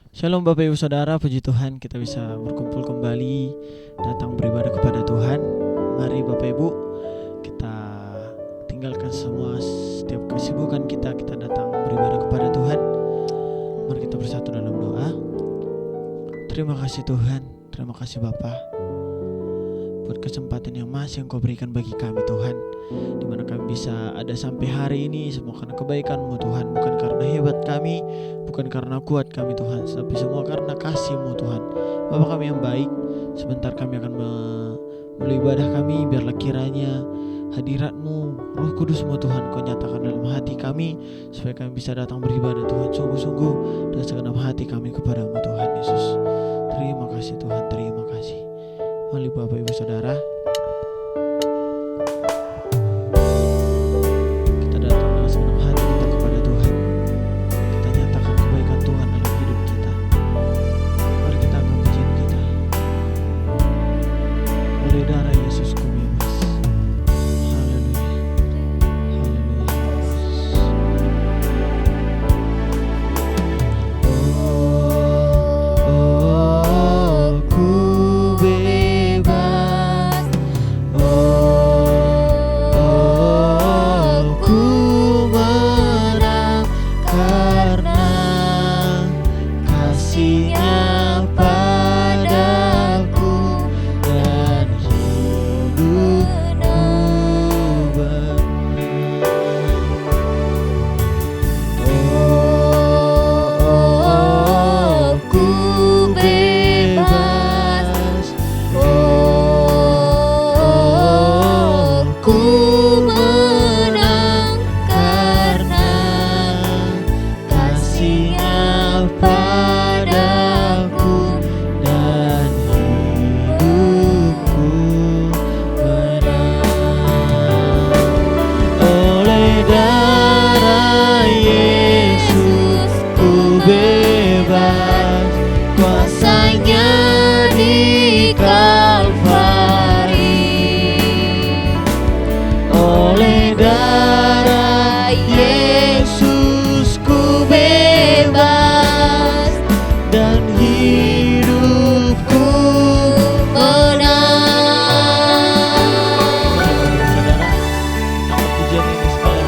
Shalom Bapak Ibu Saudara, puji Tuhan kita bisa berkumpul kembali, datang beribadah kepada Tuhan. Mari Bapak Ibu, kita tinggalkan semua setiap kesibukan kita datang beribadah kepada Tuhan. Mari kita bersatu dalam doa. Terima kasih Tuhan, terima kasih Bapa buat kesempatan yang masih Engkau berikan bagi kami Tuhan, dimana kami bisa ada sampai hari ini semua karena kebaikan-Mu Tuhan, bukan karena hebat kami, bukan karena kuat kami Tuhan, tapi semua karena kasih-Mu Tuhan. Bapa kami yang baik, sebentar kami akan mulai ibadah kami, biarlah kiranya hadirat-Mu, Roh Kudus-Mu Tuhan Kau nyatakan dalam hati kami, supaya kami bisa datang beribadah Tuhan sungguh-sungguh dan segenap hati kami kepada-Mu Tuhan Yesus. Terima kasih Tuhan, terima kasih. Mari Bapak Ibu Saudara, kita datang dengan segenap hati kita kepada Tuhan. Kita nyatakan kebaikan Tuhan dalam hidup kita. Mari kita angkat pujian kita. Oleh darah Yesus ku bebas. Haleluya. Haleluya. Oh, ku bebas. Ku menang karena kasih-Nya padaku dan hidupku benar. Ku bebas. Ku menang karena kasih-Nya padaku dan hidupku menang. Oleh darah Yesus ku bebas, kuasa-Nya di Kalvari. Oleh darah Yesus ku bebas dan hidupku menang. Saudara, angkat pujian ini sekali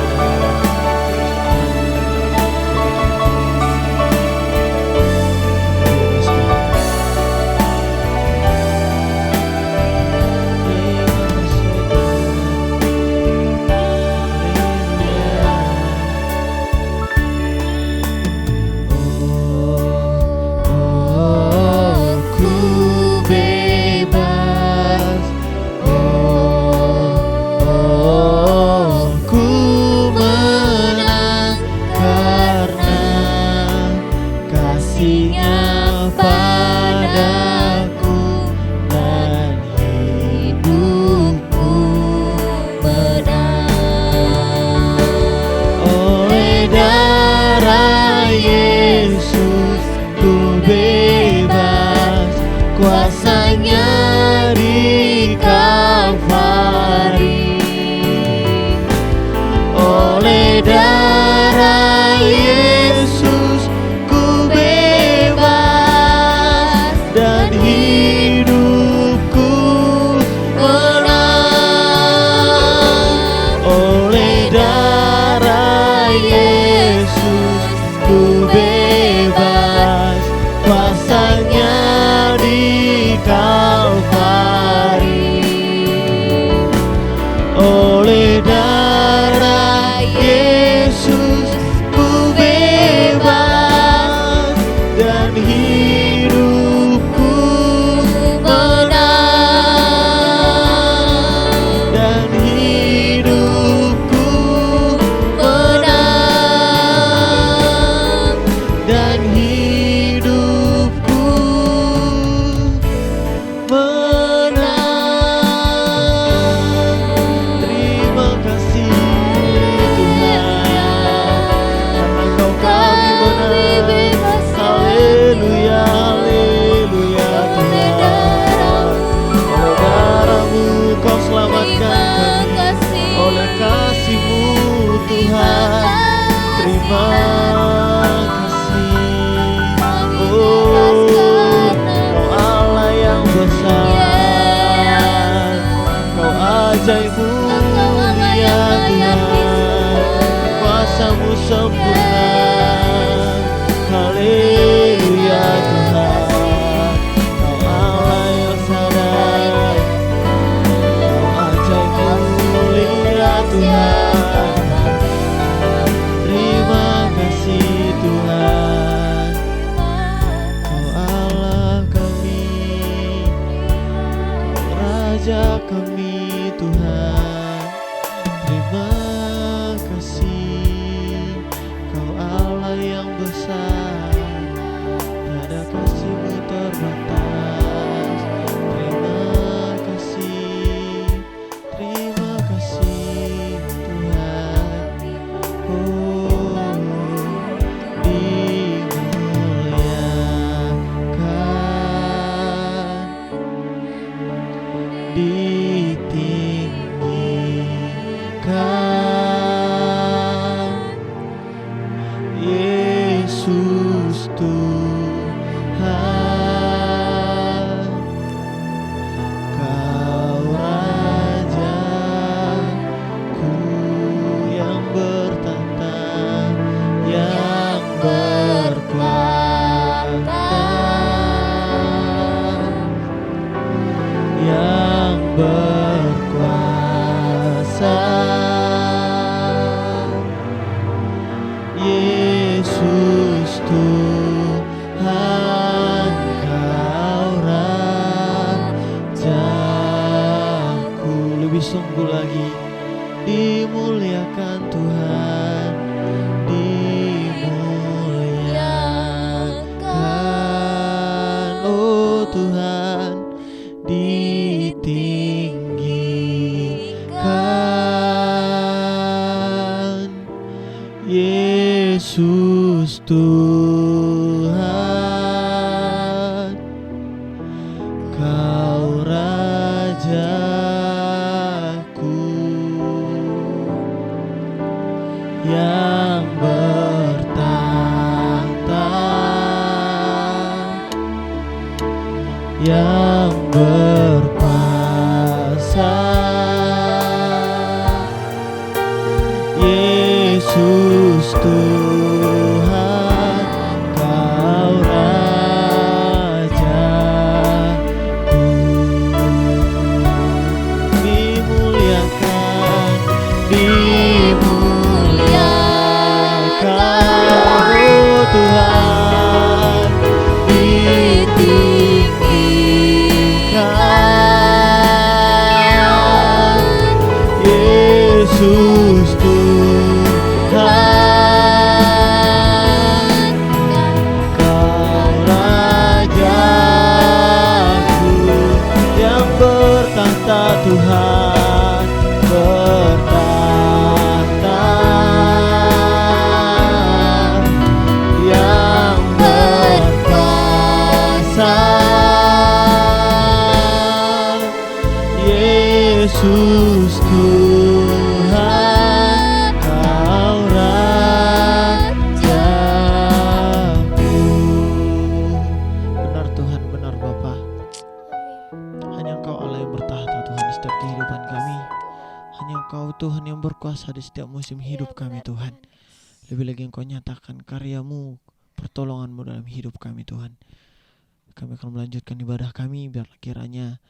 kuasa-Nya di Kalvari. Oleh darah Yesus ku bebas dan hidupku menang. Oleh darah Yesus ku bebas, kuasa-Nya di Kalvari. Oleh darah Yesus Raja kami Tuhan. Terima kasih, Kau Allah yang besar, tiada kasih-Mu terbatas. Terima kasih Tuhan. Oh, dimuliakan, ditinggikan, Yesus Tuhan. Kau Rajaku yang bertahta, yang berkuasa, yang berkuasa. Yesus Tuhan, Kau Rajaku. Lebih sungguh lagi, dimuliakan Tuhan, dimuliakan, oh Tuhan, ditinggikan, Yesus Tuhan. Kau Rajaku yang bertahta, yang berkuasa, Yesus Tuhan. Kau Rajaku, dimuliakan, dimuliakan, oh Tuhan, ditinggikan, Yesus Tuhan. Kau Rajaku yang bertahta, Tuhan bertahta, yang berkuasa, Yesus Tuhan. Kau Rajaku. Benar Tuhan, benar Bapa. Hanya Engkau Allah yang bertahta Tuhan di setiap kehidupan kami. Hanya Engkau Tuhan yang berkuasa di setiap musim hidup kami Tuhan. Lebih lagi Engkau nyatakan karya-Mu, pertolongan-Mu dalam hidup kami Tuhan. Kami akan melanjutkan ibadah kami, biarlah kiranya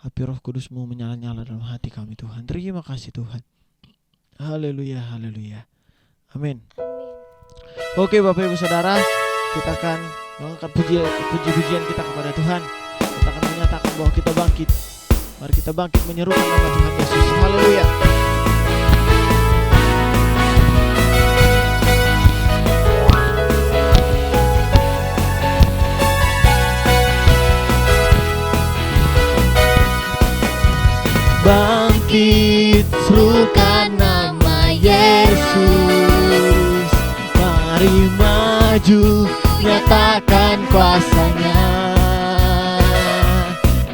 api Roh Kudus-Mu menyala-nyala dalam hati kami Tuhan. Terima kasih Tuhan. Haleluya, haleluya. Amin. Oke Bapak Ibu Saudara, kita akan mengangkat puji-pujian kita kepada Tuhan. Kita akan menyatakan bahwa kita bangkit. Mari kita bangkit menyerukan nama Tuhan Yesus. Haleluya. Bangkit, serukan nama Yesus. Mari maju, nyatakan kuasa-Nya.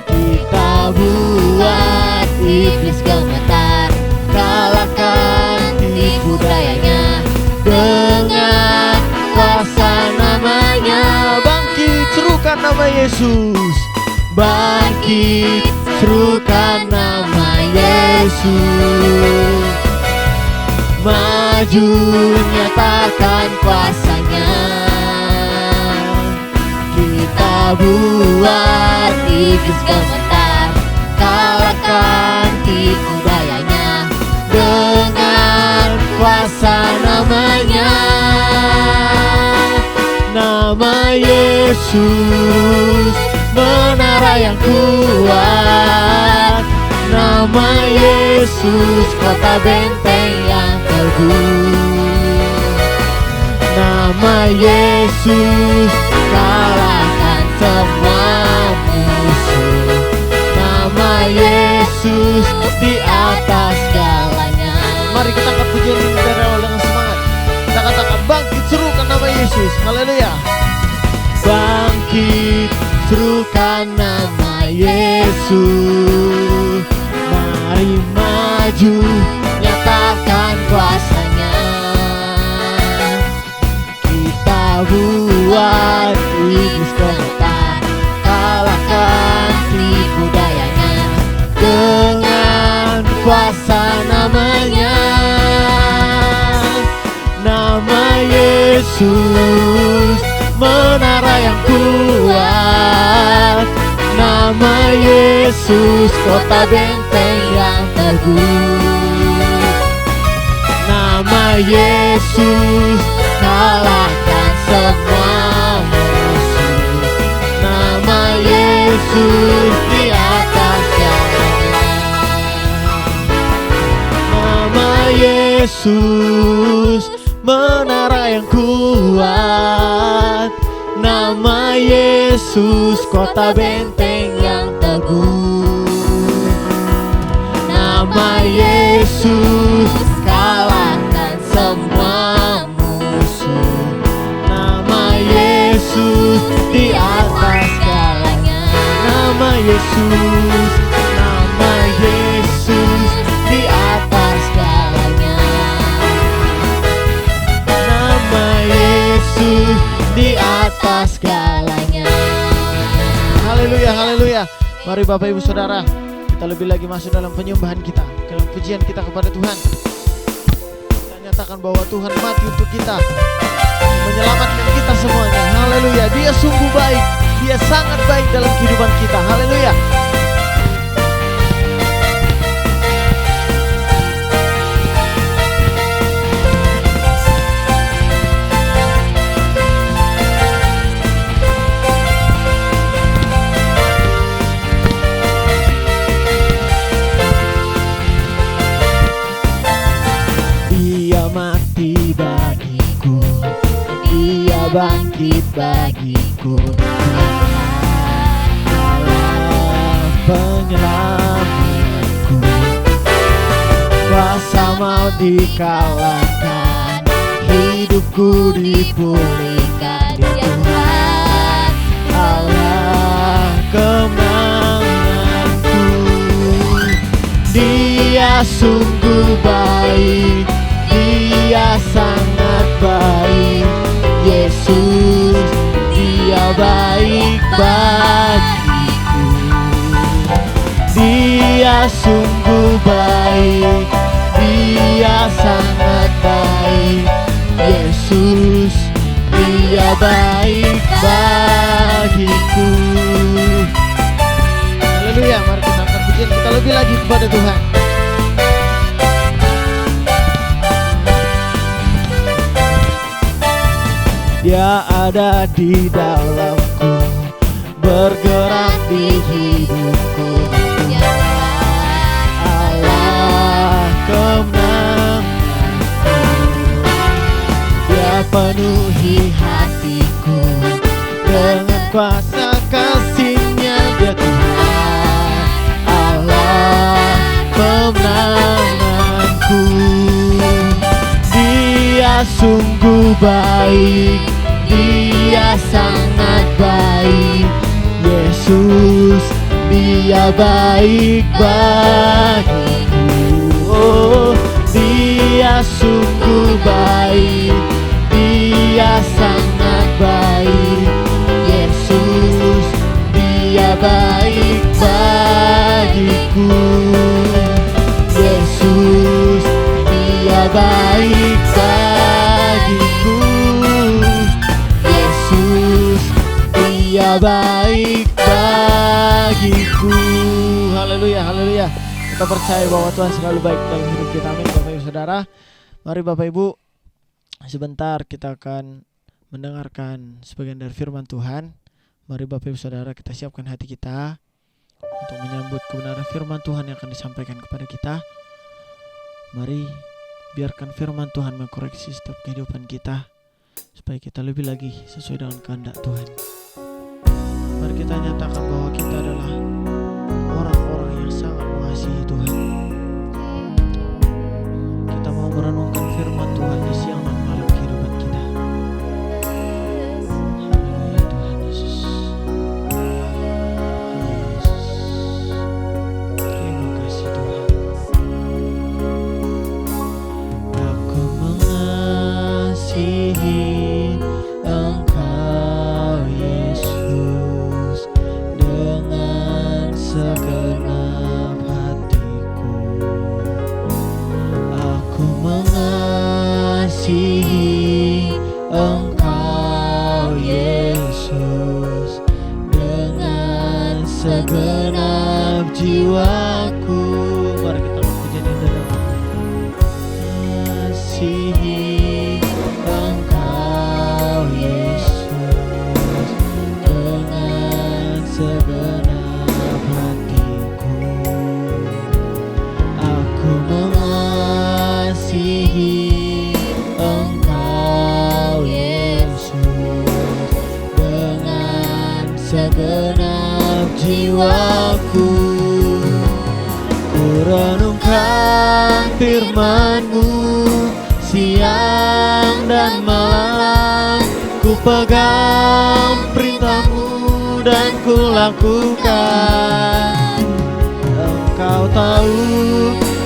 Kita buat iblis gemetar, kalahkan tipu dayanya dengan kuasa namanya. Bangkit, serukan nama Yesus. Bangkit, serukan nama Yesus. Maju, nyatakan kuasa-Nya. Kita buat iblis gemetar, kalahkan tipu dayanya dengan kuasa namanya. Nama Yesus, menara yang kuat. Nama Yesus, kota benteng yang teguh. Nama Yesus, kalahkan semua musuh. Nama Yesus, di atas segalanya. Mari kita angkat pujian ini dari awal dengan semangat. Kita katakan bangkit, serukan nama Yesus. Haleluya. Bangkit, serukan nama Yesus. Mari maju, nyatakan kuasanya. Kita buat iblis gemetar, kalahkan tipu dayanya dengan kuasa namanya. Nama Yesus, menara yang kuat. Nama Yesus, kota benteng yang teguh. Nama Yesus, kalahkan semua musuh. Nama Yesus, di atas segalanya. Nama Yesus, menara yang kuat. Nama Yesus, kota benteng yang teguh. Nama Yesus, kalahkan semua musuh. Nama Yesus, di atas segalanya. Nama Yesus, nama Yesus, di atas segalanya. Nama Yesus, di atas segalanya. Haleluya, haleluya. Mari Bapak Ibu Saudara, kita lebih lagi masuk dalam penyembahan kita, dalam pujian kita kepada Tuhan. Kita nyatakan bahwa Tuhan mati untuk kita, menyelamatkan kita semuanya. Haleluya. Dia sungguh baik, Dia sangat baik dalam kehidupan kita. Haleluya. Mati bagiku, Dia bangkit bagiku. Allah penyelamatku, kuasa maut dikalahkan, hidupku dipulihkan. Dia Tuhan, Allah kemenanganku. Dia sungguh baik, Dia sangat baik. Yesus, Dia baik bagiku. Dia sungguh baik, Dia sangat baik. Yesus, Dia baik bagiku. Haleluya. Mari kita angkat pujian kita lebih lagi kepada Tuhan. Dia ada di dalamku, bergerak di hidupku. Allah kemenanganku, Dia penuhi hatiku dengan kuasa kasih-Nya. Dia Tuhan, Allah pemenanganku. Dia sungguh baik, Dia sangat baik. Yesus, Dia baik bagiku. Oh, Dia sungguh baik, Dia sangat baik. Yesus, Dia baik bagiku. Yesus, Dia baik bagiku. Yesus, Dia baik bagiku. Haleluya, haleluya. Kita percaya bahwa Tuhan selalu baik dalam hidup kita. Amin. Bapak Ibu Saudara, mari Bapak Ibu, sebentar kita akan mendengarkan sebagian dari firman Tuhan. Mari Bapak Ibu Saudara, kita siapkan hati kita untuk menyambut kebenaran firman Tuhan yang akan disampaikan kepada kita. Mari biarkan firman Tuhan mengkoreksi setiap kehidupan kita, supaya kita lebih lagi sesuai dengan kehendak Tuhan. Mari kita nyatakan bahwa kita adalah orang-orang yang sangat mengasihi Tuhan. Kita mau merenungkan firman Tuhan di siang dan malam kehidupan kita. Haleluya Tuhan Yesus. Haleluya Yesus. Terima kasih Tuhan. Aku mengasihi Engkau Yesus dengan segenap hatiku. Aku mengasihi Engkau Yesus dengan segenap jiwaku. Mari kita pujian dalam mengasihi Engkau Yesus dengan segenap hatiku. Aku mengasihi Engkau Yesus dengan segenap jiwaku. Ku renungkan firman-Mu siang dan malam, ku pegang perintah-Mu dan ku lakukan. Engkau tahu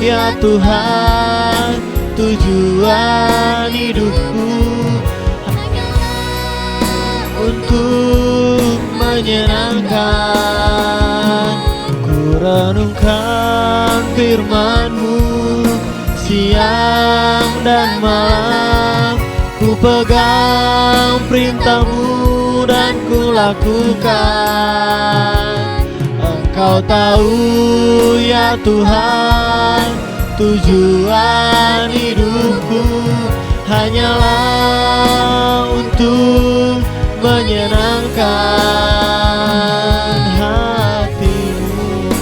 ya Tuhan, tujuan hidupku untuk menyenangkan. Ku renungkan firman-Mu siang dan malam, ku pegang perintah-Mu dan ku lakukan. Engkau tahu ya Tuhan, tujuan hidupku hanyalah untuk menyenangkan hati-Mu.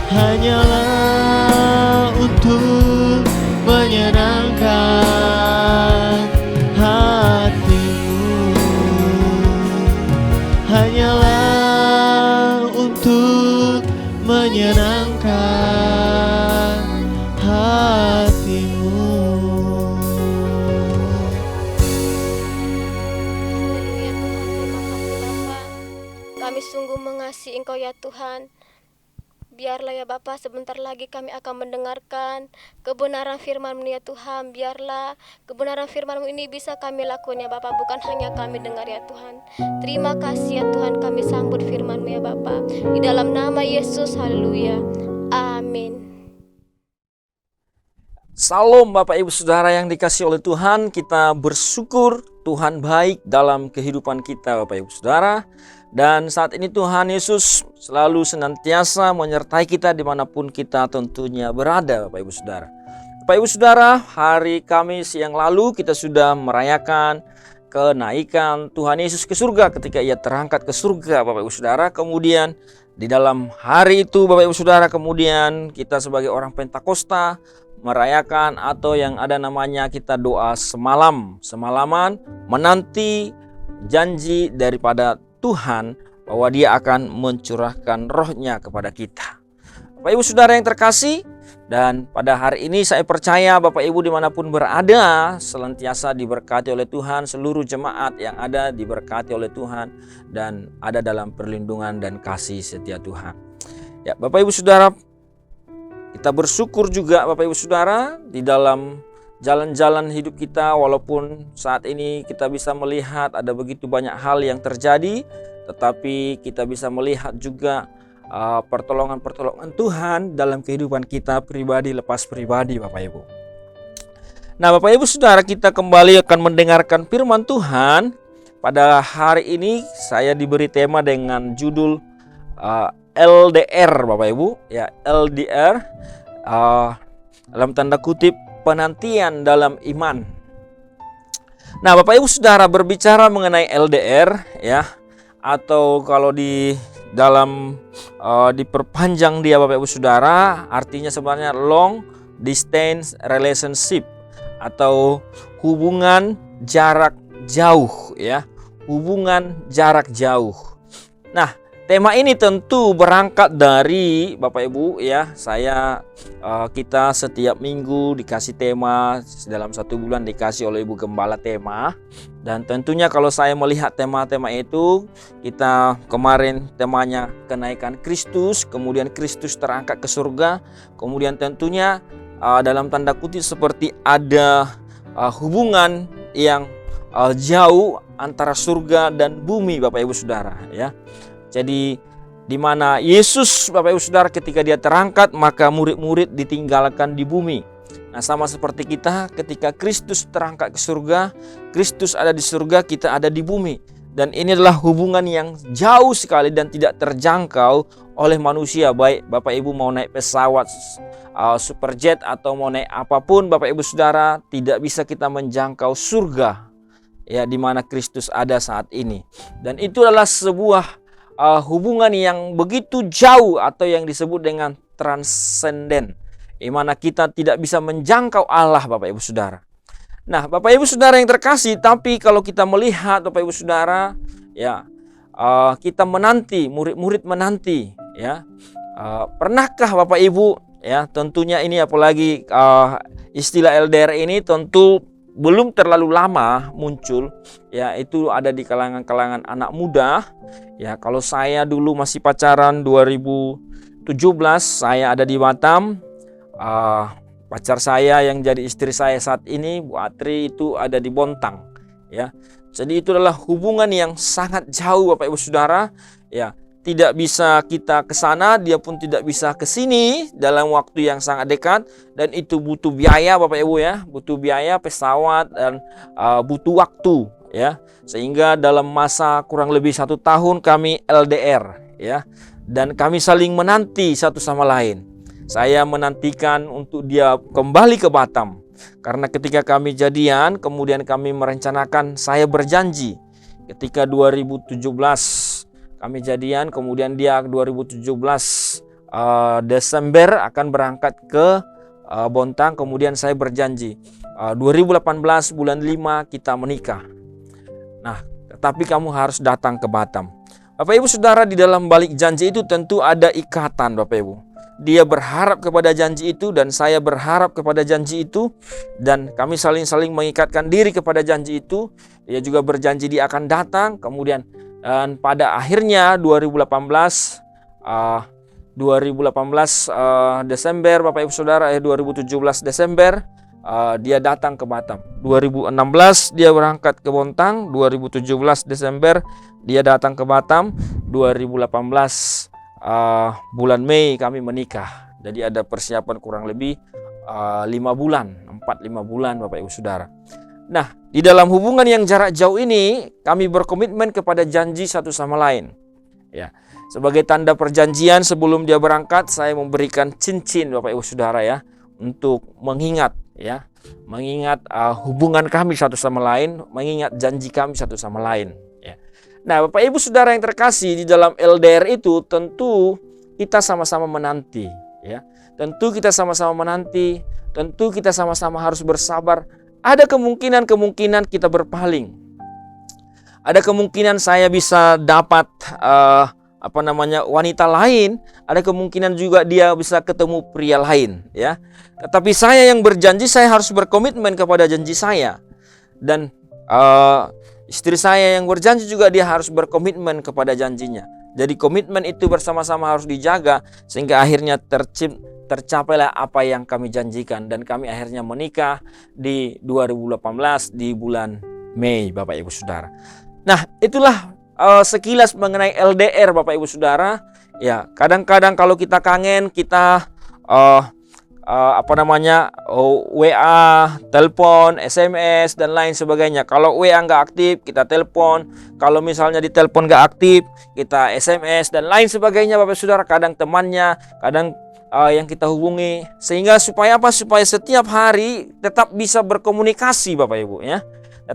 Hanyalah untuk menyenangkan hati-Mu. Hanyalah untuk menyenangkan hati-Mu. Haleluya Tuhan, terima kasih Bapa. Kami sungguh mengasihi Engkau ya Tuhan. Biarlah ya Bapa, sebentar lagi kami akan mendengarkan kebenaran firman-Mu ya Tuhan. Biarlah kebenaran firman-Mu ini bisa kami lakukan ya Bapa, bukan hanya kami dengar ya Tuhan. Terima kasih ya Tuhan, kami sambut firman-Mu ya Bapa. Di dalam nama Yesus, haleluya. Amin. Salam Bapak Ibu Saudara yang dikasihi oleh Tuhan. Kita bersyukur Tuhan baik dalam kehidupan kita Bapak Ibu Saudara. Dan saat ini Tuhan Yesus selalu senantiasa menyertai kita dimanapun kita tentunya berada Bapak Ibu Saudara. Bapak Ibu Saudara, hari Kamis yang lalu kita sudah merayakan kenaikan Tuhan Yesus ke surga ketika Ia terangkat ke surga Bapak Ibu Saudara. Kemudian di dalam hari itu Bapak Ibu Saudara, kemudian kita sebagai orang Pentakosta merayakan atau yang ada namanya kita doa semalaman menanti janji daripada Tuhan bahwa Dia akan mencurahkan roh-Nya kepada kita. Bapak Ibu Saudara yang terkasih, dan pada hari ini saya percaya Bapak Ibu dimanapun berada senantiasa diberkati oleh Tuhan, seluruh jemaat yang ada diberkati oleh Tuhan dan ada dalam perlindungan dan kasih setia Tuhan. Ya Bapak Ibu Saudara, kita bersyukur juga Bapak Ibu Saudara di dalam jalan-jalan hidup kita, walaupun saat ini kita bisa melihat ada begitu banyak hal yang terjadi, tetapi kita bisa melihat juga pertolongan-pertolongan Tuhan dalam kehidupan kita pribadi lepas pribadi Bapak Ibu. Nah Bapak Ibu Saudara, kita kembali akan mendengarkan firman Tuhan. Pada hari ini saya diberi tema dengan judul LDR Bapak Ibu, ya LDR dalam tanda kutip penantian dalam iman. Nah Bapak Ibu Saudara, berbicara mengenai LDR ya, atau kalau di dalam diperpanjang dia Bapak Ibu Saudara, artinya sebenarnya long distance relationship atau hubungan jarak jauh ya, hubungan jarak jauh. Nah, tema ini tentu berangkat dari Bapak Ibu ya, kita setiap minggu dikasih tema, dalam 1 bulan dikasih oleh Ibu Gembala tema. Dan tentunya kalau saya melihat tema-tema itu, kita kemarin temanya kenaikan Kristus, kemudian Kristus terangkat ke surga, kemudian tentunya dalam tanda kutip seperti ada hubungan yang jauh antara surga dan bumi Bapak Ibu Saudara ya. Jadi di mana Yesus Bapak Ibu Saudara ketika dia terangkat, maka murid-murid ditinggalkan di bumi. Nah, sama seperti kita ketika Kristus terangkat ke surga, Kristus ada di surga, kita ada di bumi. Dan ini adalah hubungan yang jauh sekali dan tidak terjangkau oleh manusia. Baik Bapak Ibu mau naik pesawat superjet atau mau naik apapun Bapak Ibu Saudara, tidak bisa kita menjangkau surga ya, di mana Kristus ada saat ini. Dan itu adalah sebuah hubungan yang begitu jauh atau yang disebut dengan transenden, di mana kita tidak bisa menjangkau Allah Bapak Ibu Saudara. Nah, Bapak Ibu Saudara yang terkasih, tapi kalau kita melihat Bapak Ibu Saudara ya, kita menanti, murid-murid menanti ya. Pernahkah Bapak Ibu ya, tentunya ini apalagi istilah LDR ini tentu belum terlalu lama muncul ya, itu ada di kalangan anak muda ya. Kalau saya dulu masih pacaran 2017, saya ada di Batam, pacar saya yang jadi istri saya saat ini Bu Atri itu ada di Bontang ya. Jadi itu adalah hubungan yang sangat jauh Bapak Ibu Saudara ya. Tidak bisa kita ke sana, dia pun tidak bisa ke sini dalam waktu yang sangat dekat, dan itu butuh biaya Bapak Ibu ya, butuh biaya pesawat dan butuh waktu ya. Sehingga dalam masa kurang lebih 1 tahun kami LDR ya, dan kami saling menanti satu sama lain. Saya menantikan untuk dia kembali ke Batam, karena ketika kami jadian kemudian kami merencanakan, saya berjanji ketika 2017 kami jadian, kemudian dia 2017 Desember akan berangkat ke Bontang, kemudian saya berjanji 2018 bulan 5 kita menikah. Nah, tetapi kamu harus datang ke Batam. Bapak Ibu Saudara, di dalam balik janji itu tentu ada ikatan Bapak Ibu. Dia berharap kepada janji itu dan saya berharap kepada janji itu, dan kami saling mengikatkan diri kepada janji itu. Dia juga berjanji dia akan datang, kemudian dan pada akhirnya 2018 Desember Bapak Ibu Saudara, 2017 Desember dia datang ke Batam. 2016 dia berangkat ke Bontang, 2017 Desember dia datang ke Batam, 2018 bulan Mei kami menikah. Jadi ada persiapan kurang lebih 5 bulan, 4-5 bulan Bapak Ibu Saudara. Nah, di dalam hubungan yang jarak jauh ini kami berkomitmen kepada janji satu sama lain. Ya, sebagai tanda perjanjian sebelum dia berangkat, saya memberikan cincin Bapak Ibu Saudara ya, untuk mengingat ya, mengingat hubungan kami satu sama lain, mengingat janji kami satu sama lain. Ya. Nah, Bapak Ibu Saudara yang terkasih, di dalam LDR itu tentu kita sama-sama menanti. Ya, tentu kita sama-sama menanti, tentu kita sama-sama harus bersabar. Ada kemungkinan kita berpaling. Ada kemungkinan saya bisa dapat wanita lain. Ada kemungkinan juga dia bisa ketemu pria lain, ya. Tetapi saya yang berjanji, saya harus berkomitmen kepada janji saya. Dan istri saya yang berjanji juga dia harus berkomitmen kepada janjinya. Jadi komitmen itu bersama-sama harus dijaga sehingga akhirnya tercapailah apa yang kami janjikan, dan kami akhirnya menikah di 2018 di bulan Mei Bapak Ibu Saudara. Nah, itulah sekilas mengenai LDR Bapak Ibu Saudara. Ya, kadang-kadang kalau kita kangen, kita WA, telepon, SMS dan lain sebagainya. Kalau WA nggak aktif, kita telepon. Kalau misalnya di telepon nggak aktif, kita SMS dan lain sebagainya Bapak Ibu Saudara. Kadang temannya, kadang yang kita hubungi, sehingga supaya apa? Supaya setiap hari tetap bisa berkomunikasi Bapak Ibu ya.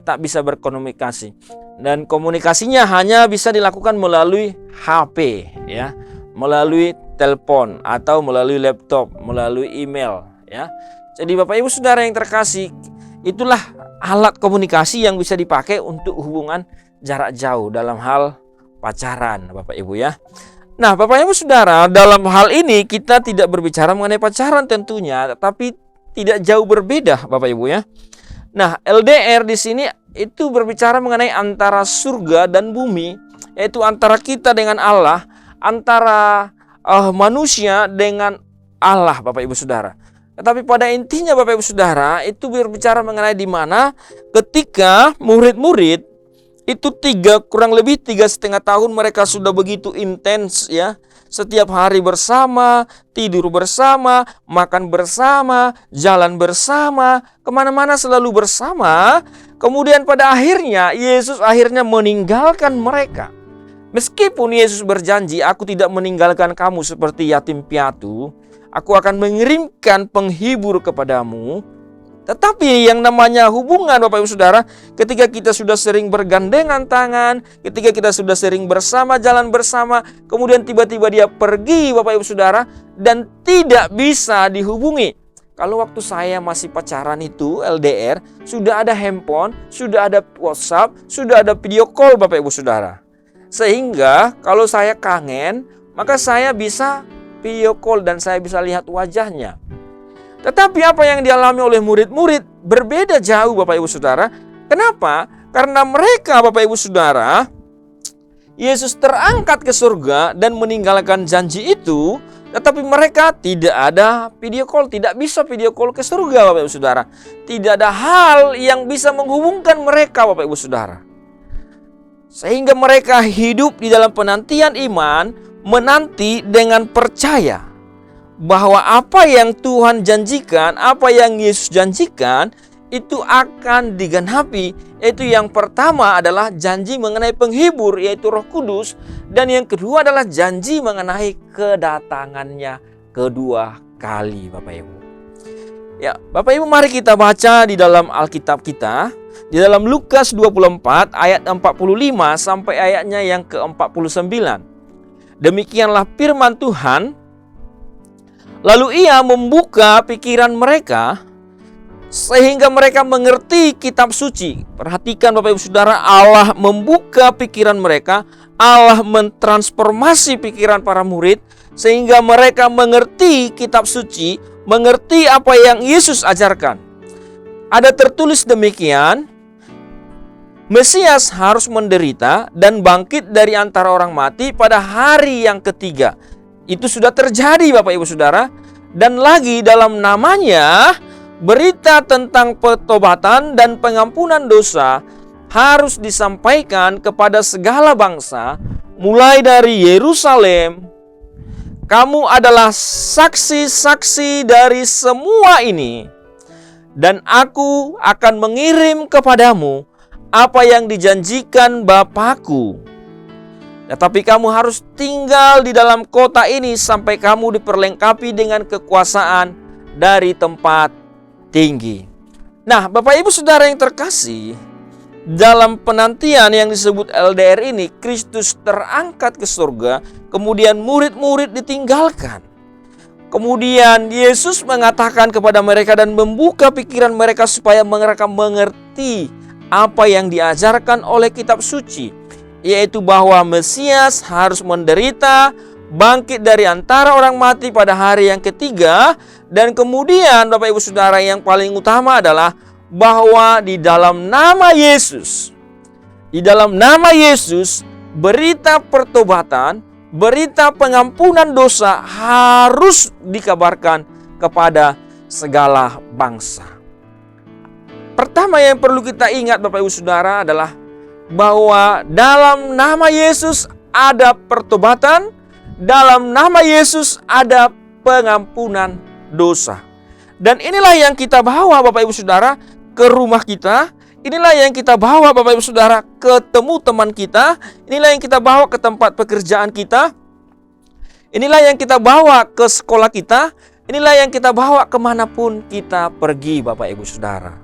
tak bisa berkomunikasi. Dan komunikasinya hanya bisa dilakukan melalui HP, ya, melalui telepon atau melalui laptop, melalui email, ya. Jadi Bapak Ibu Saudara yang terkasih, itulah alat komunikasi yang bisa dipakai untuk hubungan jarak jauh dalam hal pacaran, Bapak Ibu ya. Nah, Bapak Ibu Saudara, dalam hal ini kita tidak berbicara mengenai pacaran tentunya, tetapi tidak jauh berbeda, Bapak Ibu ya. Nah, LDR di sini itu berbicara mengenai antara surga dan bumi, yaitu antara kita dengan Allah, antara manusia dengan Allah, Bapak Ibu Saudara. Tetapi pada intinya Bapak Ibu Saudara, itu berbicara mengenai di mana ketika murid-murid itu kurang lebih 3,5 tahun mereka sudah begitu intens ya. Setiap hari bersama, tidur bersama, makan bersama, jalan bersama, kemana-mana selalu bersama. Kemudian pada akhirnya Yesus akhirnya meninggalkan mereka. Meskipun Yesus berjanji, aku tidak meninggalkan kamu seperti yatim piatu, aku akan mengirimkan penghibur kepadamu. Tetapi yang namanya hubungan Bapak Ibu Saudara, ketika kita sudah sering bergandengan tangan, ketika kita sudah sering bersama, jalan bersama, kemudian tiba-tiba dia pergi Bapak Ibu Saudara, dan tidak bisa dihubungi. Kalau waktu saya masih pacaran itu LDR, sudah ada handphone, sudah ada WhatsApp, sudah ada video call Bapak Ibu Saudara. Sehingga kalau saya kangen, maka saya bisa video call dan saya bisa lihat wajahnya. Tetapi apa yang dialami oleh murid-murid berbeda jauh Bapak Ibu Saudara. Kenapa? Karena mereka Bapak Ibu Saudara, Yesus terangkat ke surga dan meninggalkan janji itu, tetapi mereka tidak ada video call, tidak bisa video call ke surga Bapak Ibu Saudara. Tidak ada hal yang bisa menghubungkan mereka Bapak Ibu Saudara. Sehingga mereka hidup di dalam penantian iman, menanti dengan percaya bahwa apa yang Tuhan janjikan, apa yang Yesus janjikan itu akan digenapi. Yaitu yang pertama adalah janji mengenai penghibur, yaitu Roh Kudus, dan yang kedua adalah janji mengenai kedatangannya kedua kali Bapak Ibu. Ya, Bapak Ibu mari kita baca di dalam Alkitab kita. Di dalam Lukas 24 ayat 45 sampai ayatnya yang ke-49. Demikianlah firman Tuhan. Lalu ia membuka pikiran mereka sehingga mereka mengerti kitab suci. Perhatikan Bapak Ibu Saudara, Allah membuka pikiran mereka. Allah mentransformasi pikiran para murid sehingga mereka mengerti kitab suci, mengerti apa yang Yesus ajarkan. Ada tertulis demikian, Mesias harus menderita dan bangkit dari antara orang mati pada hari yang ketiga. Itu sudah terjadi Bapak Ibu Saudara. Dan lagi dalam namanya, berita tentang pertobatan dan pengampunan dosa harus disampaikan kepada segala bangsa, mulai dari Yerusalem. Kamu adalah saksi-saksi dari semua ini. Dan aku akan mengirim kepadamu apa yang dijanjikan Bapakku. Tetapi kamu harus tinggal di dalam kota ini sampai kamu diperlengkapi dengan kekuasaan dari tempat tinggi. Nah, Bapak Ibu Saudara yang terkasih, dalam penantian yang disebut LDR ini, Kristus terangkat ke surga, kemudian murid-murid ditinggalkan. Kemudian Yesus mengatakan kepada mereka dan membuka pikiran mereka supaya mereka mengerti apa yang diajarkan oleh kitab suci, yaitu bahwa Mesias harus menderita, bangkit dari antara orang mati pada hari yang ketiga, dan kemudian Bapak Ibu Saudara yang paling utama adalah bahwa di dalam nama Yesus, berita pertobatan, berita pengampunan dosa harus dikabarkan kepada segala bangsa. Pertama yang perlu kita ingat Bapak Ibu Saudara adalah bahwa dalam nama Yesus ada pertobatan, dalam nama Yesus ada pengampunan dosa. Dan inilah yang kita bawa Bapak Ibu Saudara ke rumah kita, inilah yang kita bawa Bapak Ibu Saudara ketemu teman kita, inilah yang kita bawa ke tempat pekerjaan kita, inilah yang kita bawa ke sekolah kita, inilah yang kita bawa kemanapun kita pergi Bapak Ibu Saudara.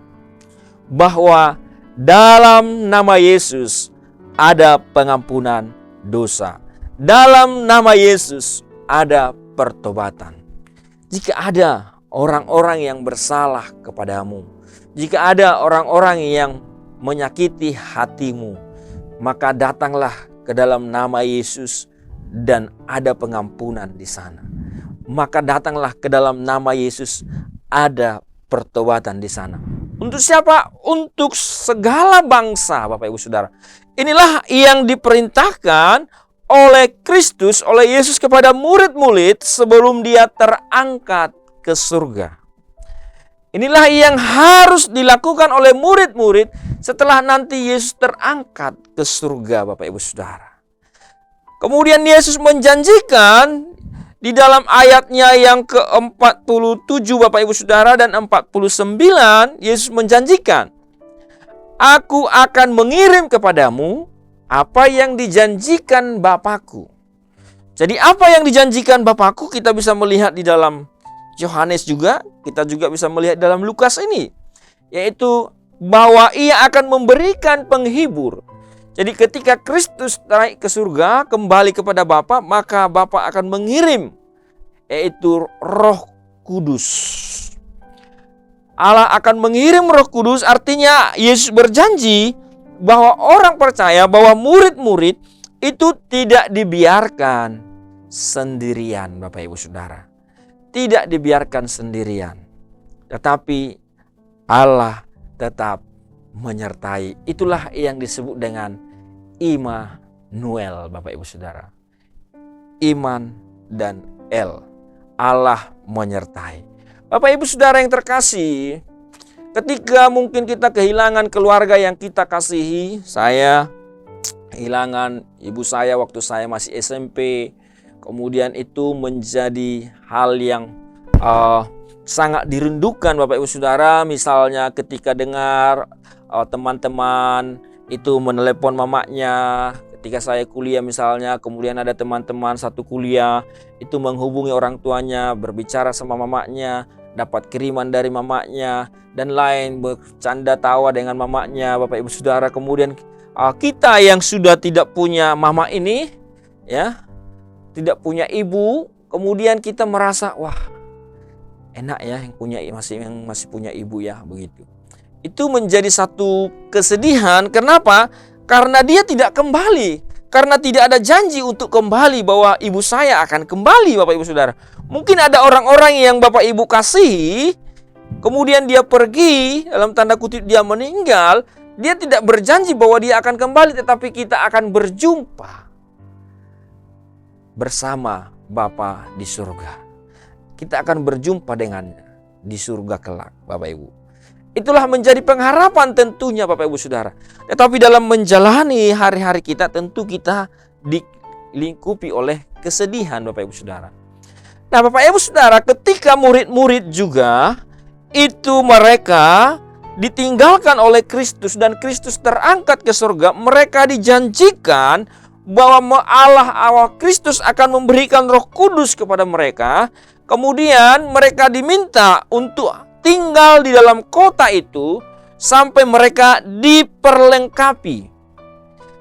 Bahwa dalam nama Yesus ada pengampunan dosa. Dalam nama Yesus ada pertobatan. Jika ada orang-orang yang bersalah kepadamu, jika ada orang-orang yang menyakiti hatimu, maka datanglah ke dalam nama Yesus dan ada pengampunan di sana. Maka datanglah ke dalam nama Yesus, ada pertobatan di sana. Untuk siapa? Untuk segala bangsa, Bapak Ibu Saudara. Inilah yang diperintahkan oleh Kristus, oleh Yesus kepada murid-murid sebelum dia terangkat ke surga. Inilah yang harus dilakukan oleh murid-murid setelah nanti Yesus terangkat ke surga, Bapak Ibu Saudara. Kemudian Yesus menjanjikan di dalam ayatnya yang ke-47, Bapak Ibu Saudara, dan 49, Yesus menjanjikan, Aku akan mengirim kepadamu apa yang dijanjikan Bapakku. Jadi apa yang dijanjikan Bapakku kita bisa melihat di dalam Yohanes juga, kita juga bisa melihat dalam Lukas ini, yaitu bahwa ia akan memberikan penghibur. Jadi ketika Kristus naik ke surga, kembali kepada Bapa, maka Bapa akan mengirim, yaitu Roh Kudus. Allah akan mengirim Roh Kudus, artinya Yesus berjanji bahwa orang percaya, bahwa murid-murid itu tidak dibiarkan sendirian, Bapak Ibu Saudara. Tidak dibiarkan sendirian, tetapi Allah tetap menyertai. Itulah yang disebut dengan Immanuel, Bapak Ibu Saudara. Iman dan El, Allah menyertai. Bapak Ibu Saudara yang terkasih, ketika mungkin kita kehilangan keluarga yang kita kasihi, saya kehilangan ibu saya waktu saya masih SMP, kemudian itu menjadi hal yang sangat dirindukan, Bapak Ibu Saudara. Misalnya ketika dengar teman-teman itu menelepon mamanya, ketika saya kuliah misalnya, kemudian ada teman-teman satu kuliah itu menghubungi orang tuanya, berbicara sama mamanya, dapat kiriman dari mamanya, dan lain, bercanda tawa dengan mamanya, Bapak Ibu Saudara. Kemudian kita yang sudah tidak punya mama ini, ya, tidak punya ibu, kemudian kita merasa, wah, enak ya yang masih punya ibu ya, begitu. Itu menjadi satu kesedihan. Kenapa? Karena dia tidak kembali. Karena tidak ada janji untuk kembali, bahwa ibu saya akan kembali, Bapak Ibu Saudara. Mungkin ada orang-orang yang Bapak Ibu kasihi, kemudian dia pergi, dalam tanda kutip dia meninggal, dia tidak berjanji bahwa dia akan kembali, tetapi kita akan berjumpa bersama Bapa di surga. Kita akan berjumpa dengannya di surga kelak, Bapak Ibu. Itulah menjadi pengharapan tentunya, Bapak Ibu Saudara. Tetapi dalam menjalani hari-hari kita, tentu kita dilingkupi oleh kesedihan, Bapak Ibu Saudara. Nah, Bapak Ibu Saudara, ketika murid-murid juga itu mereka ditinggalkan oleh Kristus dan Kristus terangkat ke surga, mereka dijanjikan bahwa Allah Kristus akan memberikan Roh Kudus kepada mereka. Kemudian mereka diminta untuk tinggal di dalam kota itu sampai mereka diperlengkapi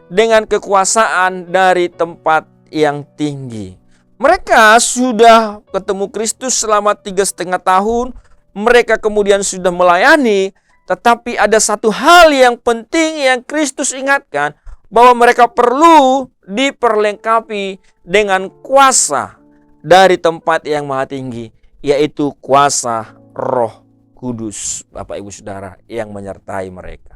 dengan kekuasaan dari tempat yang tinggi. Mereka sudah ketemu Kristus selama 3,5 tahun. Mereka kemudian sudah melayani. Tetapi ada satu hal yang penting yang Kristus ingatkan, bahwa mereka perlu diperlengkapi dengan kuasa dari tempat yang maha tinggi, yaitu kuasa Roh Kudus, Bapak Ibu Saudara, yang menyertai mereka.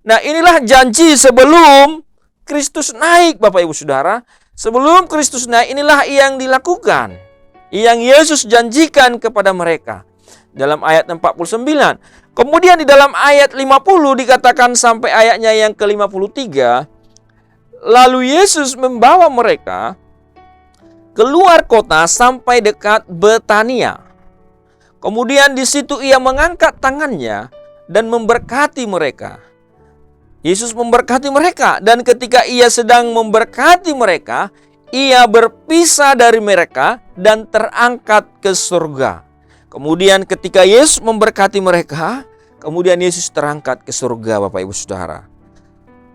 Nah, inilah janji sebelum Kristus naik, Bapak Ibu Saudara. Sebelum Kristus naik, inilah yang dilakukan, yang Yesus janjikan kepada mereka dalam ayat 49. Kemudian di dalam ayat 50 dikatakan sampai ayatnya yang ke-53, lalu Yesus membawa mereka keluar kota sampai dekat Betania. Kemudian di situ ia mengangkat tangannya dan memberkati mereka. Yesus memberkati mereka, dan ketika ia sedang memberkati mereka, ia berpisah dari mereka dan terangkat ke surga. Kemudian ketika Yesus memberkati mereka, kemudian Yesus terangkat ke surga, Bapak Ibu Saudara.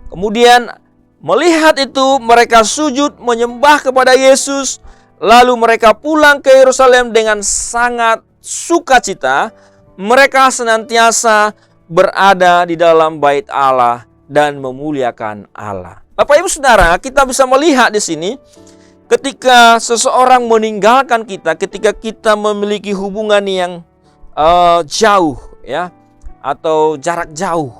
Kemudian melihat itu mereka sujud menyembah kepada Yesus, lalu mereka pulang ke Yerusalem dengan sangat sukacita. Mereka senantiasa berada di dalam bait Allah dan memuliakan Allah. Bapak Ibu Saudara, kita bisa melihat di sini ketika seseorang meninggalkan kita, ketika kita memiliki hubungan yang jauh, ya, atau jarak jauh.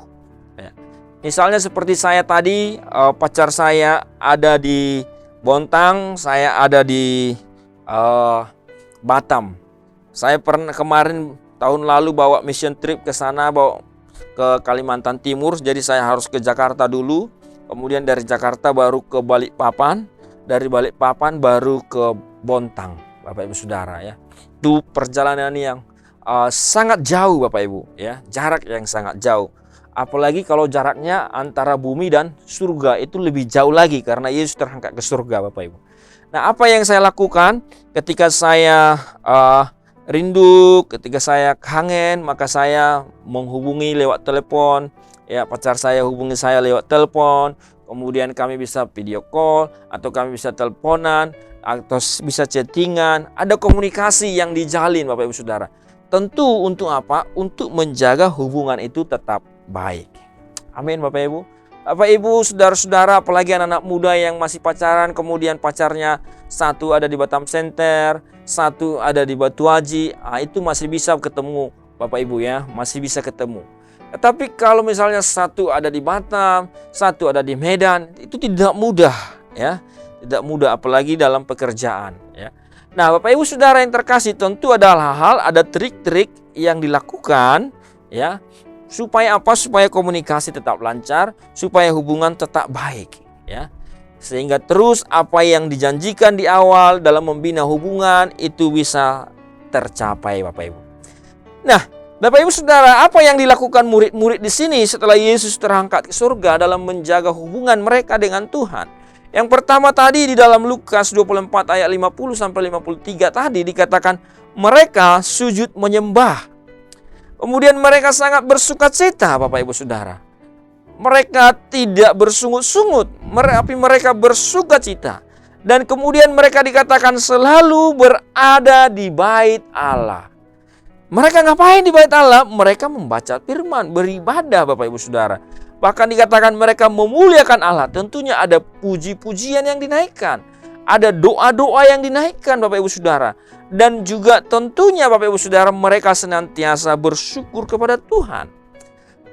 Ya. Misalnya seperti saya tadi, pacar saya ada di Bontang, saya ada di Batam. Saya pernah kemarin tahun lalu bawa mission trip ke sana, bawa ke Kalimantan Timur. Jadi saya harus ke Jakarta dulu, kemudian dari Jakarta baru ke Balikpapan, dari Balikpapan baru ke Bontang, Bapak Ibu Saudara, ya. Itu perjalanan yang sangat jauh, Bapak Ibu, ya, jarak yang sangat jauh. Apalagi kalau jaraknya antara bumi dan surga, itu lebih jauh lagi karena Yesus terangkat ke surga, Bapak Ibu. Nah, apa yang saya lakukan ketika saya rindu, ketika saya kangen, maka saya menghubungi lewat telepon, ya, pacar saya hubungi saya lewat telepon, kemudian kami bisa video call, atau kami bisa teleponan, atau bisa chattingan. Ada komunikasi yang dijalin, Bapak Ibu Saudara. Tentu untuk apa? Untuk menjaga hubungan itu tetap baik. Amin, Bapak Ibu. Bapak Ibu, saudara-saudara, apalagi anak-anak muda yang masih pacaran, kemudian pacarnya satu ada di Batam Center, satu ada di Batu Haji, itu masih bisa ketemu, Bapak Ibu, ya, masih bisa ketemu. Tetapi kalau misalnya satu ada di Batam, satu ada di Medan, itu tidak mudah, ya, tidak mudah, apalagi dalam pekerjaan, ya. Nah, Bapak Ibu Saudara yang terkasih, tentu ada hal-hal, ada trik-trik yang dilakukan, ya, supaya apa? Supaya komunikasi tetap lancar, supaya hubungan tetap baik, ya. Sehingga terus apa yang dijanjikan di awal dalam membina hubungan itu bisa tercapai, Bapak Ibu. Nah, Bapak Ibu Saudara, apa yang dilakukan murid-murid di sini setelah Yesus terangkat ke surga dalam menjaga hubungan mereka dengan Tuhan? Yang pertama tadi di dalam Lukas 24 ayat 50 sampai 53 tadi dikatakan mereka sujud menyembah. Kemudian mereka sangat bersukacita, Bapak Ibu Saudara. Mereka tidak bersungut-sungut, tapi mereka bersukacita. Dan kemudian mereka dikatakan selalu berada di bait Allah. Mereka ngapain di bait Allah? Mereka membaca firman, beribadah, Bapak Ibu Saudara. Bahkan dikatakan mereka memuliakan Allah. Tentunya ada puji-pujian yang dinaikkan. Ada doa-doa yang dinaikkan, Bapak Ibu Saudara. Dan juga tentunya Bapak Ibu Saudara, mereka senantiasa bersyukur kepada Tuhan.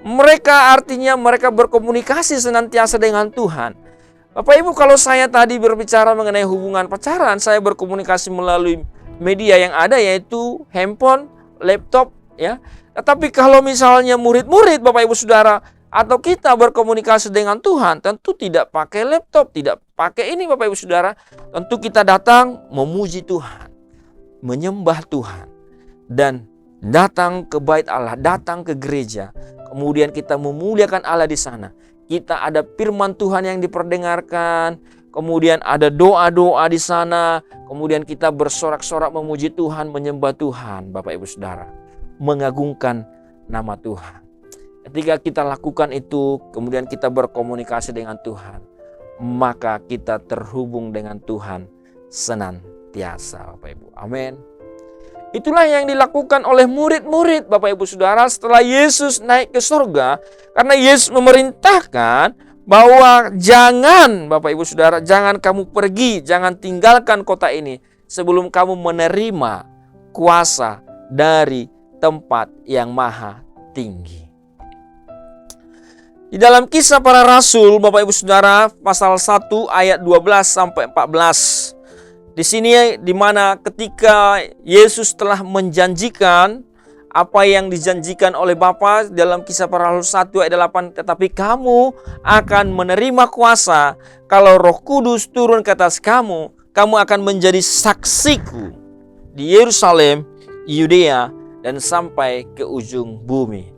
Mereka artinya mereka berkomunikasi senantiasa dengan Tuhan. Bapak Ibu, kalau saya tadi berbicara mengenai hubungan pacaran, saya berkomunikasi melalui media yang ada, yaitu handphone, laptop, ya. Tetapi kalau misalnya murid-murid, Bapak Ibu Saudara, atau kita berkomunikasi dengan Tuhan, tentu tidak pakai laptop, tidak pakai ini, Bapak Ibu Saudara. Tentu kita datang memuji Tuhan, menyembah Tuhan, dan datang ke bait Allah, datang ke gereja. Kemudian kita memuliakan Allah di sana. Kita ada firman Tuhan yang diperdengarkan, kemudian ada doa-doa di sana, kemudian kita bersorak-sorak memuji Tuhan, menyembah Tuhan, Bapak Ibu Saudara, mengagungkan nama Tuhan. Ketika kita lakukan itu, kemudian kita berkomunikasi dengan Tuhan, maka kita terhubung dengan Tuhan senantiasa, Bapak Ibu. Amin. Itulah yang dilakukan oleh murid-murid, Bapak Ibu Saudara, setelah Yesus naik ke surga. Karena Yesus memerintahkan bahwa jangan, Bapak Ibu Saudara, jangan kamu pergi, jangan tinggalkan kota ini sebelum kamu menerima kuasa dari tempat yang maha tinggi. Di dalam Kisah Para Rasul, Bapak Ibu Saudara, pasal 1 ayat 12 sampai 14. Di sini di mana ketika Yesus telah menjanjikan apa yang dijanjikan oleh Bapa dalam Kisah Para Rasul 1 ayat 8, tetapi kamu akan menerima kuasa kalau Roh Kudus turun ke atas kamu, kamu akan menjadi saksiku di Yerusalem, Yudea, dan sampai ke ujung bumi.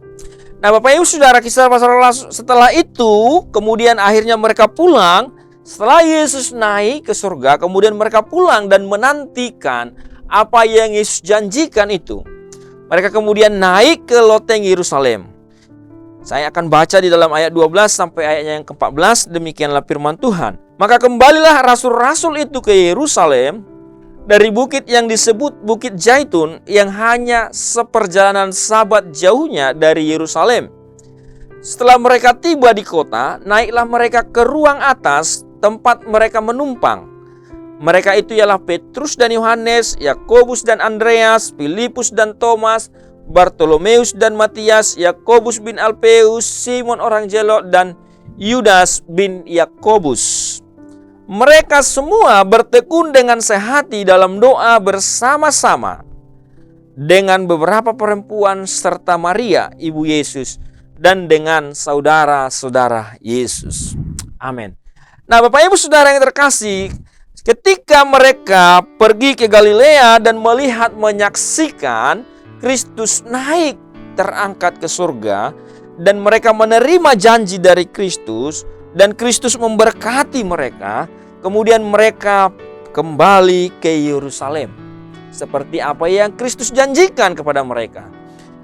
Nah, Bapak Ibu Saudara, Kisah Para Rasul setelah itu, kemudian akhirnya mereka pulang. Setelah Yesus naik ke surga, kemudian mereka pulang dan menantikan apa yang Yesus janjikan itu. Mereka kemudian naik ke loteng Yerusalem. Saya akan baca di dalam ayat 12 sampai ayatnya yang ke-14. Demikianlah firman Tuhan. Maka kembalilah rasul-rasul itu ke Yerusalem dari bukit yang disebut Bukit Zaitun, yang hanya seperjalanan sabat jauhnya dari Yerusalem. Setelah mereka tiba di kota, naiklah mereka ke ruang atas tempat mereka menumpang. Mereka itu ialah Petrus dan Yohanes, Yakobus dan Andreas, Filipus dan Thomas, Bartolomeus dan Matias, Yakobus bin Alpeus, Simon orang Zelot, dan Yudas bin Yakobus. Mereka semua bertekun dengan sehati dalam doa bersama-sama dengan beberapa perempuan serta Maria, ibu Yesus, dan dengan saudara-saudara Yesus. Amin. Nah, Bapak Ibu Saudara yang terkasih, ketika mereka pergi ke Galilea dan melihat, menyaksikan Kristus naik terangkat ke surga, dan mereka menerima janji dari Kristus, dan Kristus memberkati mereka, kemudian mereka kembali ke Yerusalem seperti apa yang Kristus janjikan kepada mereka.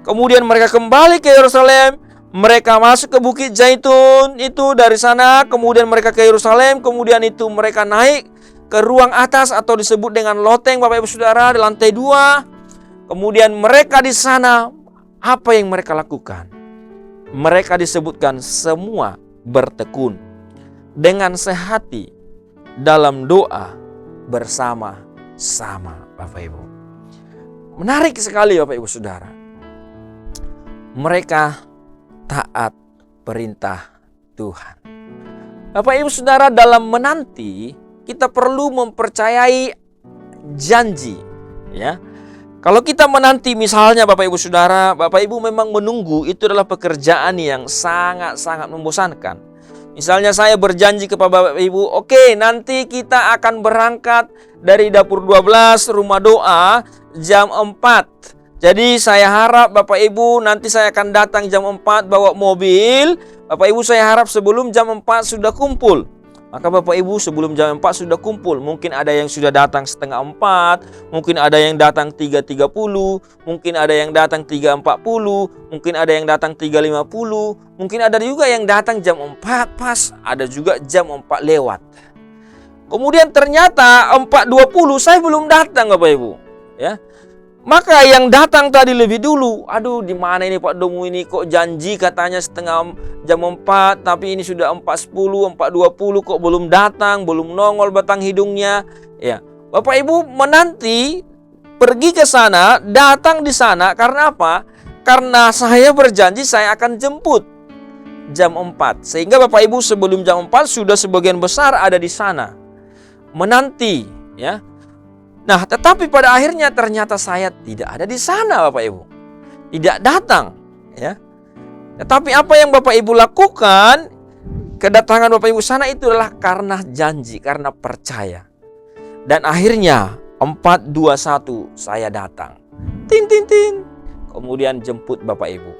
Kemudian mereka kembali ke Yerusalem, mereka masuk ke Bukit Zaitun itu, dari sana kemudian mereka ke Yerusalem, kemudian itu mereka naik ke ruang atas atau disebut dengan loteng, Bapak Ibu Saudara, di lantai 2. Kemudian mereka di sana, apa yang mereka lakukan? Mereka disebutkan semua bertekun dengan sehati dalam doa bersama-sama, Bapak Ibu. Menarik sekali, Bapak Ibu Saudara. Mereka taat perintah Tuhan. Bapak Ibu Saudara, dalam menanti kita perlu mempercayai janji, ya. Kalau kita menanti, misalnya Bapak Ibu Saudara, Bapak Ibu memang menunggu, itu adalah pekerjaan yang sangat-sangat membosankan. Misalnya saya berjanji kepada Bapak Ibu, oke, nanti kita akan berangkat dari dapur 12 rumah doa jam 4. Jadi saya harap Bapak Ibu nanti saya akan datang jam 4 bawa mobil. Bapak Ibu saya harap sebelum jam 4 sudah kumpul. Maka Bapak Ibu sebelum jam 4 sudah kumpul. Mungkin ada yang sudah datang setengah 4, mungkin ada yang datang 3.30, mungkin ada yang datang 3.40, mungkin ada yang datang 3.50, mungkin ada juga yang datang jam 4 pas, ada juga jam 4 lewat. Kemudian ternyata 4.20 saya belum datang, Bapak Ibu, ya. Maka yang datang tadi lebih dulu, aduh di mana ini Pak Domu ini, kok janji katanya setengah jam 4, tapi ini sudah 4.10, 4.20 kok belum datang, belum nongol batang hidungnya. Ya, Bapak Ibu menanti pergi ke sana, datang di sana karena apa? Karena saya berjanji saya akan jemput jam 4. Sehingga Bapak Ibu sebelum jam 4 sudah sebagian besar ada di sana menanti, ya. Nah, tetapi pada akhirnya ternyata saya tidak ada di sana, Bapak Ibu. Tidak datang, ya. Tetapi apa yang Bapak Ibu lakukan, kedatangan Bapak Ibu sana itu adalah karena janji, karena percaya. Dan akhirnya 4.21 saya datang. Tin tin tin. Kemudian jemput Bapak Ibu.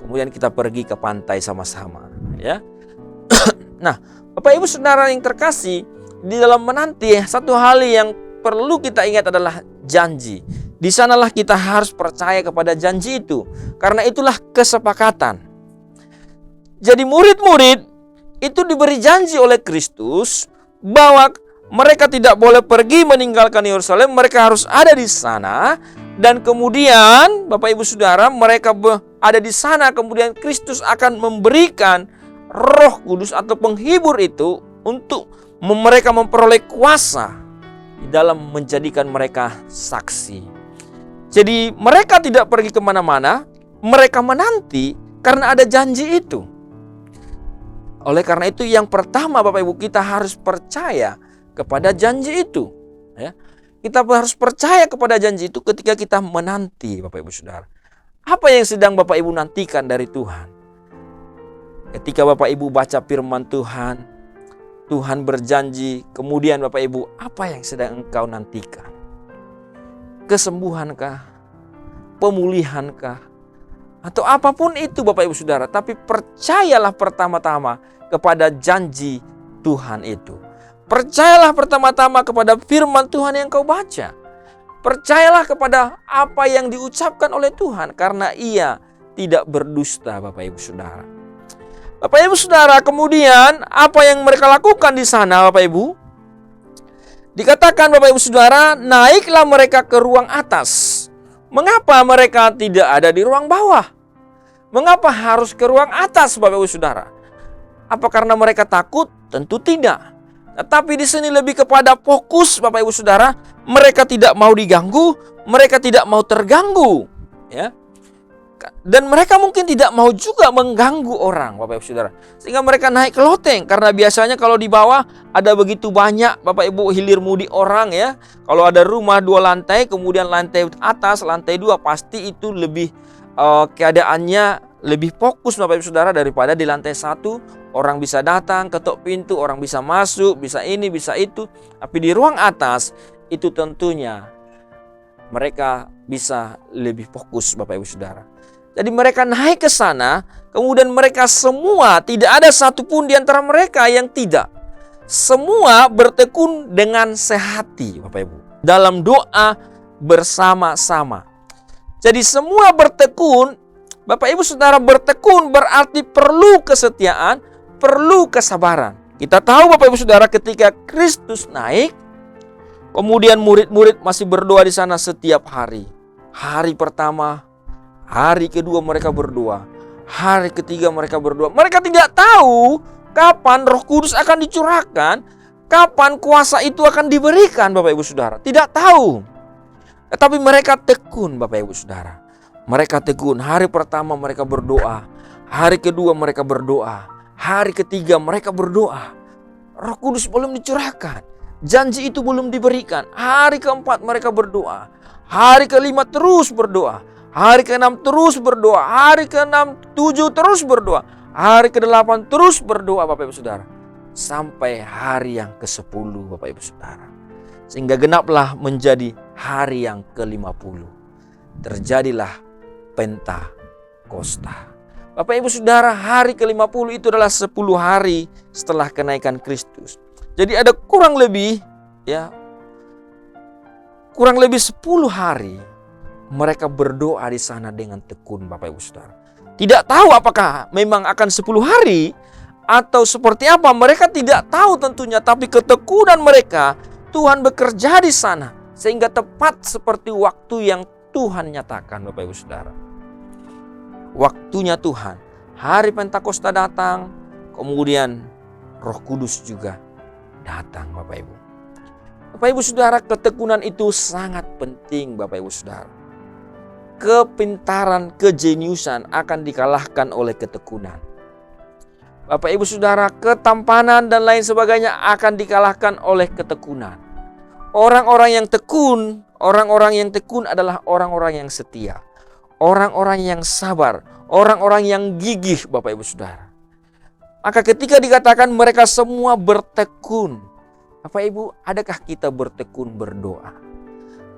Kemudian kita pergi ke pantai sama-sama, ya. Nah, Bapak Ibu Saudara yang terkasih, di dalam menanti satu hal yang perlu kita ingat adalah janji. Di sanalah kita harus percaya kepada janji itu. Karena itulah kesepakatan. Jadi murid-murid itu diberi janji oleh Kristus bahwa mereka tidak boleh pergi meninggalkan Yerusalem, mereka harus ada di sana. Dan kemudian Bapak Ibu Saudara, mereka ada di sana, kemudian Kristus akan memberikan Roh Kudus atau penghibur itu untuk mereka memperoleh kuasa di dalam menjadikan mereka saksi. Jadi mereka tidak pergi kemana-mana, mereka menanti karena ada janji itu. Oleh karena itu yang pertama Bapak Ibu, kita harus percaya kepada janji itu, ya. Kita harus percaya kepada janji itu ketika kita menanti, Bapak Ibu Saudara. Apa yang sedang Bapak Ibu nantikan dari Tuhan? Ketika Bapak Ibu baca firman Tuhan, Tuhan berjanji, kemudian Bapak Ibu, apa yang sedang engkau nantikan? Kesembuhankah? Pemulihankah? Atau apapun itu Bapak Ibu Saudara, tapi percayalah pertama-tama kepada janji Tuhan itu. Percayalah pertama-tama kepada firman Tuhan yang kau baca. Percayalah kepada apa yang diucapkan oleh Tuhan, karena Ia tidak berdusta, Bapak Ibu Saudara. Bapak Ibu Saudara, kemudian apa yang mereka lakukan di sana Bapak Ibu? Dikatakan Bapak Ibu Saudara, naiklah mereka ke ruang atas. Mengapa mereka tidak ada di ruang bawah? Mengapa harus ke ruang atas Bapak Ibu Saudara? Apa karena mereka takut? Tentu tidak. Tetapi di sini lebih kepada fokus Bapak Ibu Saudara, mereka tidak mau diganggu, mereka tidak mau terganggu, ya. Dan mereka mungkin tidak mau juga mengganggu orang Bapak Ibu Saudara. Sehingga mereka naik ke loteng, karena biasanya kalau di bawah ada begitu banyak Bapak Ibu hilir mudik orang, ya. Kalau ada rumah 2 lantai, kemudian lantai atas, lantai 2, pasti itu lebih keadaannya lebih fokus Bapak Ibu Saudara daripada di lantai 1. Orang bisa datang, ketok pintu, orang bisa masuk, bisa ini, bisa itu. Tapi di ruang atas itu tentunya mereka bisa lebih fokus Bapak Ibu Saudara. Jadi mereka naik ke sana, kemudian mereka semua, tidak ada satupun di antara mereka yang tidak. Semua bertekun dengan sehati Bapak Ibu, dalam doa bersama-sama. Jadi semua bertekun, Bapak Ibu Saudara, bertekun berarti perlu kesetiaan, perlu kesabaran. Kita tahu Bapak Ibu Saudara, ketika Kristus naik, kemudian murid-murid masih berdoa di sana setiap hari. Hari pertama, hari kedua mereka berdoa, hari ketiga mereka berdoa. Mereka tidak tahu kapan Roh Kudus akan dicurahkan, kapan kuasa itu akan diberikan Bapak Ibu Saudara. Tidak tahu. Tetapi mereka tekun Bapak Ibu Saudara. Mereka tekun. Hari pertama mereka berdoa, hari kedua mereka berdoa, hari ketiga mereka berdoa. Roh Kudus belum dicurahkan, janji itu belum diberikan. Hari keempat mereka berdoa, hari kelima terus berdoa, hari ke-6 terus berdoa, hari ke-6, 7 terus berdoa, hari ke-8 terus berdoa Bapak Ibu Saudara. Sampai hari yang ke-10 Bapak Ibu Saudara. Sehingga genaplah menjadi hari yang ke-50. Terjadilah Pentakosta. Bapak Ibu Saudara, hari ke-50 itu adalah 10 hari setelah kenaikan Kristus. Jadi ada kurang lebih 10 hari mereka berdoa di sana dengan tekun Bapak Ibu Saudara. Tidak tahu apakah memang akan 10 hari atau seperti apa, mereka tidak tahu tentunya, tapi ketekunan mereka, Tuhan bekerja di sana sehingga tepat seperti waktu yang Tuhan nyatakan Bapak Ibu Saudara. Waktunya Tuhan, hari Pentakosta datang, kemudian Roh Kudus juga datang Bapak Ibu. Bapak Ibu Saudara, ketekunan itu sangat penting Bapak Ibu Saudara. Kepintaran, kejeniusan akan dikalahkan oleh ketekunan. Bapak Ibu Saudara, ketampanan dan lain sebagainya akan dikalahkan oleh ketekunan. Orang-orang yang tekun adalah orang-orang yang setia, orang-orang yang sabar, orang-orang yang gigih Bapak Ibu Saudara. Maka ketika dikatakan mereka semua bertekun, Bapak Ibu, adakah kita bertekun berdoa?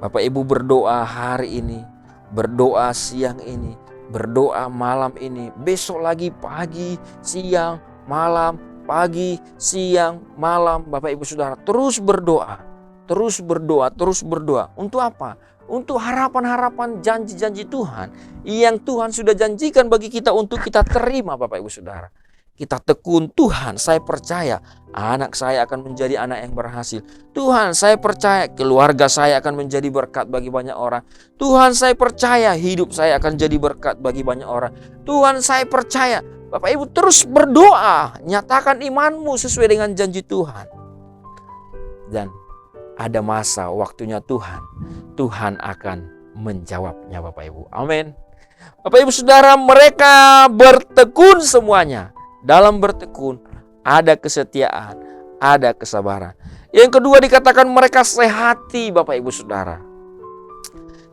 Bapak Ibu berdoa hari ini, berdoa siang ini, berdoa malam ini, besok lagi pagi, siang, malam, pagi, siang, malam. Bapak Ibu Saudara terus berdoa. Terus berdoa, terus berdoa. Untuk apa? Untuk harapan-harapan janji-janji Tuhan yang Tuhan sudah janjikan bagi kita untuk kita terima Bapak Ibu Saudara. Kita tekun, Tuhan saya percaya anak saya akan menjadi anak yang berhasil. Tuhan saya percaya keluarga saya akan menjadi berkat bagi banyak orang. Tuhan saya percaya hidup saya akan jadi berkat bagi banyak orang. Tuhan saya percaya. Bapak Ibu terus berdoa, nyatakan imanmu sesuai dengan janji Tuhan. Dan ada masa waktunya Tuhan akan menjawabnya Bapak Ibu. Amin. Bapak Ibu Saudara, mereka bertekun semuanya. Dalam bertekun ada kesetiaan, ada kesabaran. Yang kedua dikatakan mereka sehati Bapak Ibu Saudara.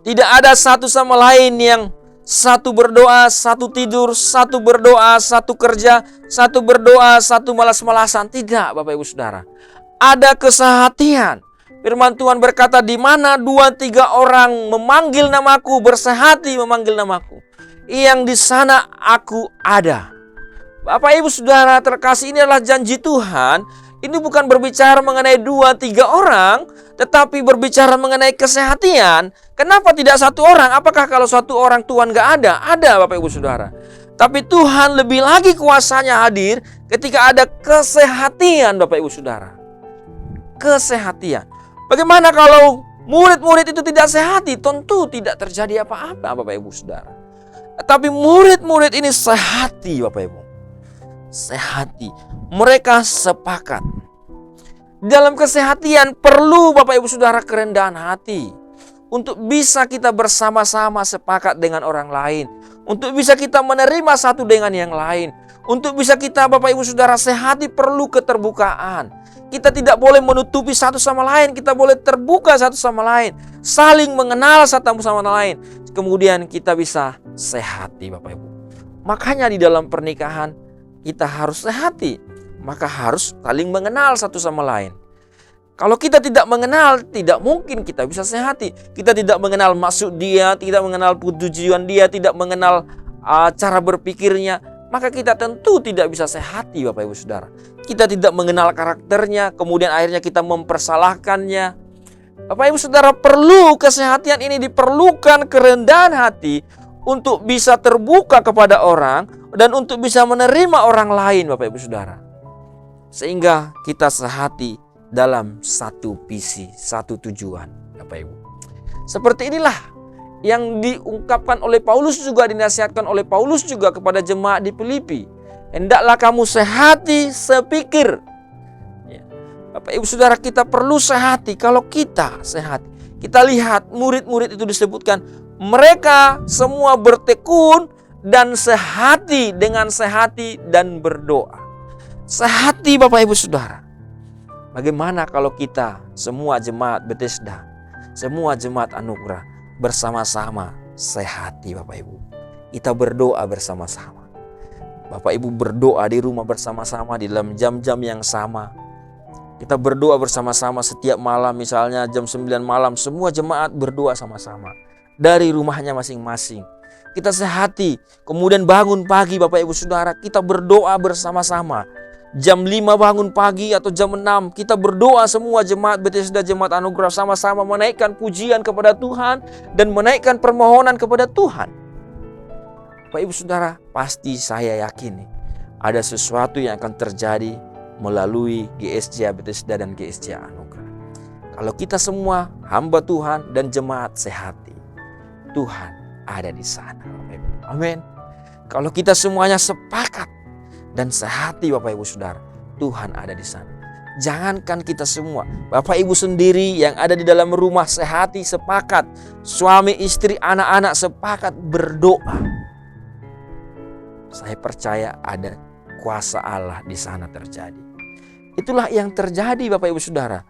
Tidak ada satu sama lain yang satu berdoa, satu tidur, satu berdoa, satu kerja, satu berdoa, satu malas-malasan. Tidak Bapak Ibu Saudara. Ada kesehatian. Firman Tuhan berkata, di mana 2-3 orang memanggil namaku, bersehati memanggil namaku, yang di sana aku ada. Bapak Ibu Saudara terkasih, ini adalah janji Tuhan. Ini bukan berbicara mengenai 2-3 orang, tetapi berbicara mengenai kesehatan. Kenapa tidak satu orang? Apakah kalau satu orang Tuhan gak ada? Ada Bapak Ibu Saudara. Tapi Tuhan lebih lagi kuasanya hadir ketika ada kesehatan, Bapak Ibu Saudara. Kesehatan. Bagaimana kalau murid-murid itu tidak sehati? Tentu tidak terjadi apa-apa, Bapak Ibu Saudara. Tetapi murid-murid ini sehati, Bapak Ibu. Sehati. Mereka sepakat. Dalam kesehatan perlu, Bapak Ibu Saudara, kerendahan hati. Untuk bisa kita bersama-sama sepakat dengan orang lain. Untuk bisa kita menerima satu dengan yang lain. Untuk bisa kita, Bapak Ibu Saudara, sehati perlu keterbukaan. Kita tidak boleh menutupi satu sama lain. Kita boleh terbuka satu sama lain. Saling mengenal satu sama lain. Kemudian kita bisa sehati, Bapak Ibu. Makanya di dalam pernikahan kita harus sehati. Maka harus saling mengenal satu sama lain. Kalau kita tidak mengenal, tidak mungkin kita bisa sehati. Kita tidak mengenal maksud dia, tidak mengenal tujuan dia, tidak mengenal cara berpikirnya, maka kita tentu tidak bisa sehati, Bapak Ibu Saudara. Kita tidak mengenal karakternya, kemudian akhirnya kita mempersalahkannya. Bapak Ibu Saudara, perlu kesehatan ini, diperlukan kerendahan hati untuk bisa terbuka kepada orang dan untuk bisa menerima orang lain, Bapak Ibu Saudara. Sehingga kita sehati dalam satu visi, satu tujuan, Bapak Ibu. Seperti inilah yang diungkapkan oleh Paulus, juga dinasihatkan oleh Paulus juga kepada jemaat di Filipi. Hendaklah kamu sehati sepikir. Ya. Bapak Ibu Saudara, kita perlu sehati. Kalau kita sehati, kita lihat murid-murid itu disebutkan, mereka semua bertekun dan sehati dengan sehati dan berdoa. Sehati, Bapak Ibu Saudara. Bagaimana kalau kita semua jemaat Bethesda, semua jemaat anugerah bersama-sama sehati, Bapak Ibu. Kita berdoa bersama-sama. Bapak Ibu berdoa di rumah bersama-sama di dalam jam-jam yang sama. Kita berdoa bersama-sama setiap malam, misalnya jam 9 malam semua jemaat berdoa sama-sama dari rumahnya masing-masing. Kita sehati, kemudian bangun pagi, Bapak Ibu Saudara, kita berdoa bersama-sama. Jam 5 bangun pagi atau jam 6 kita berdoa semua jemaat Bethesda, jemaat anugerah sama-sama menaikkan pujian kepada Tuhan dan menaikkan permohonan kepada Tuhan. Bapak Ibu Saudara, pasti saya yakin ada sesuatu yang akan terjadi melalui GSJ Bethesda dan GSJ Anugerah. Kalau kita semua hamba Tuhan dan jemaat sehati, Tuhan ada di sana. Amin. Kalau kita semuanya sepakat dan sehati, Bapak Ibu Saudara, Tuhan ada di sana. Jangankan kita semua, Bapak Ibu sendiri yang ada di dalam rumah sehati, sepakat. Suami, istri, anak-anak sepakat berdoa. Saya percaya ada kuasa Allah di sana terjadi. Itulah yang terjadi, Bapak Ibu Saudara.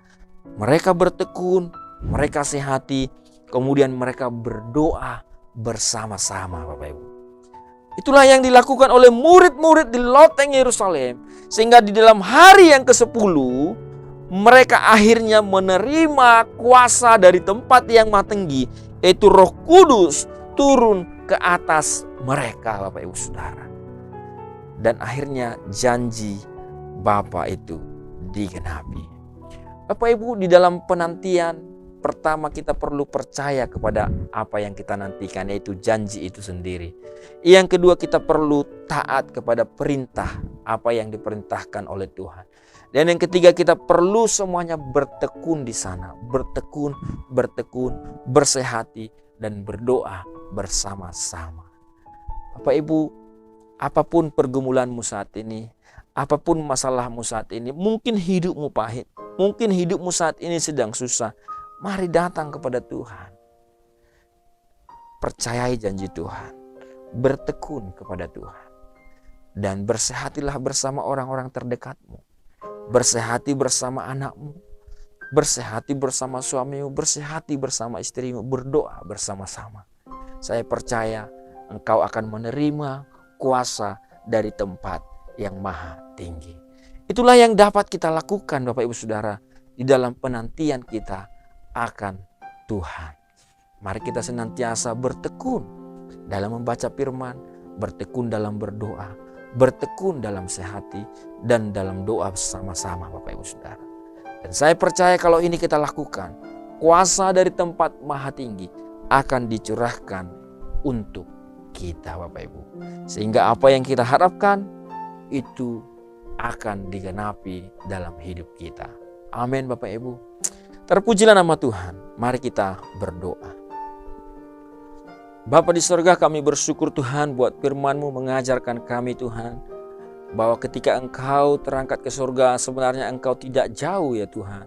Mereka bertekun, mereka sehati, kemudian mereka berdoa bersama-sama, Bapak Ibu. Itulah yang dilakukan oleh murid-murid di loteng Yerusalem. Sehingga di dalam hari yang ke-10, mereka akhirnya menerima kuasa dari tempat yang maha tinggi, yaitu Roh Kudus turun ke atas mereka, Bapak Ibu Saudara. Dan akhirnya janji Bapa itu digenapi. Bapak Ibu, di dalam penantian, pertama kita perlu percaya kepada apa yang kita nantikan, yaitu janji itu sendiri. Yang kedua, kita perlu taat kepada perintah apa yang diperintahkan oleh Tuhan. Dan yang ketiga, kita perlu semuanya bertekun di sana. Bertekun, bersehati, dan berdoa bersama-sama. Bapak Ibu, apapun pergumulanmu saat ini, apapun masalahmu saat ini, mungkin hidupmu pahit, mungkin hidupmu saat ini sedang susah, mari datang kepada Tuhan. Percayai janji Tuhan. Bertekun kepada Tuhan. Dan bersehatilah bersama orang-orang terdekatmu. Bersehati bersama anakmu. Bersehati bersama suamimu. Bersehati bersama istrimu. Berdoa bersama-sama. Saya percaya engkau akan menerima kuasa dari tempat yang maha tinggi. Itulah yang dapat kita lakukan, Bapak Ibu Saudara, di dalam penantian kita akan Tuhan. Mari kita senantiasa bertekun dalam membaca firman, bertekun dalam berdoa, bertekun dalam sehati, dan dalam doa bersama-sama, Bapak Ibu Saudara. Dan saya percaya kalau ini kita lakukan, kuasa dari tempat maha tinggi akan dicurahkan untuk kita Bapak Ibu. Sehingga apa yang kita harapkan itu akan digenapi dalam hidup kita. Amin Bapak Ibu. Terpujilah nama Tuhan. Mari kita berdoa. Bapa di sorga, kami bersyukur Tuhan buat firman-Mu mengajarkan kami Tuhan, bahwa ketika Engkau terangkat ke surga, sebenarnya Engkau tidak jauh ya Tuhan.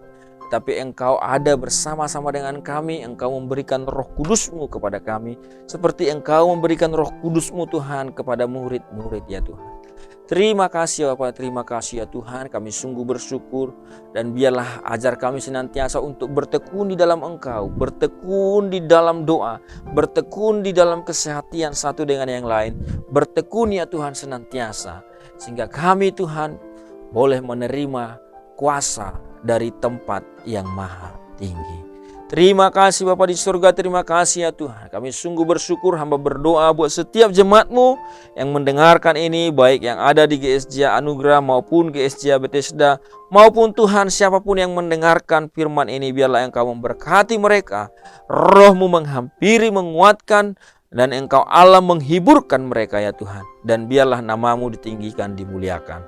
Tapi Engkau ada bersama-sama dengan kami. Engkau memberikan Roh Kudus-Mu kepada kami, seperti Engkau memberikan Roh Kudus-Mu Tuhan kepada murid-murid ya Tuhan. Terima kasih Bapa, terima kasih ya Tuhan. Kami sungguh bersyukur, dan biarlah ajar kami senantiasa untuk bertekun di dalam Engkau, bertekun di dalam doa, bertekun di dalam kesehatan satu dengan yang lain, bertekun ya Tuhan senantiasa, sehingga kami Tuhan boleh menerima kuasa dari tempat yang maha tinggi. Terima kasih Bapa di surga, terima kasih ya Tuhan. Kami sungguh bersyukur, hamba berdoa buat setiap jemaat-Mu yang mendengarkan ini, baik yang ada di GSJ Anugerah maupun GSJ Bethesda, maupun Tuhan siapapun yang mendengarkan firman ini, biarlah Engkau memberkati mereka. Roh-Mu menghampiri, menguatkan, dan Engkau Allah menghiburkan mereka ya Tuhan. Dan biarlah nama-Mu ditinggikan, dimuliakan.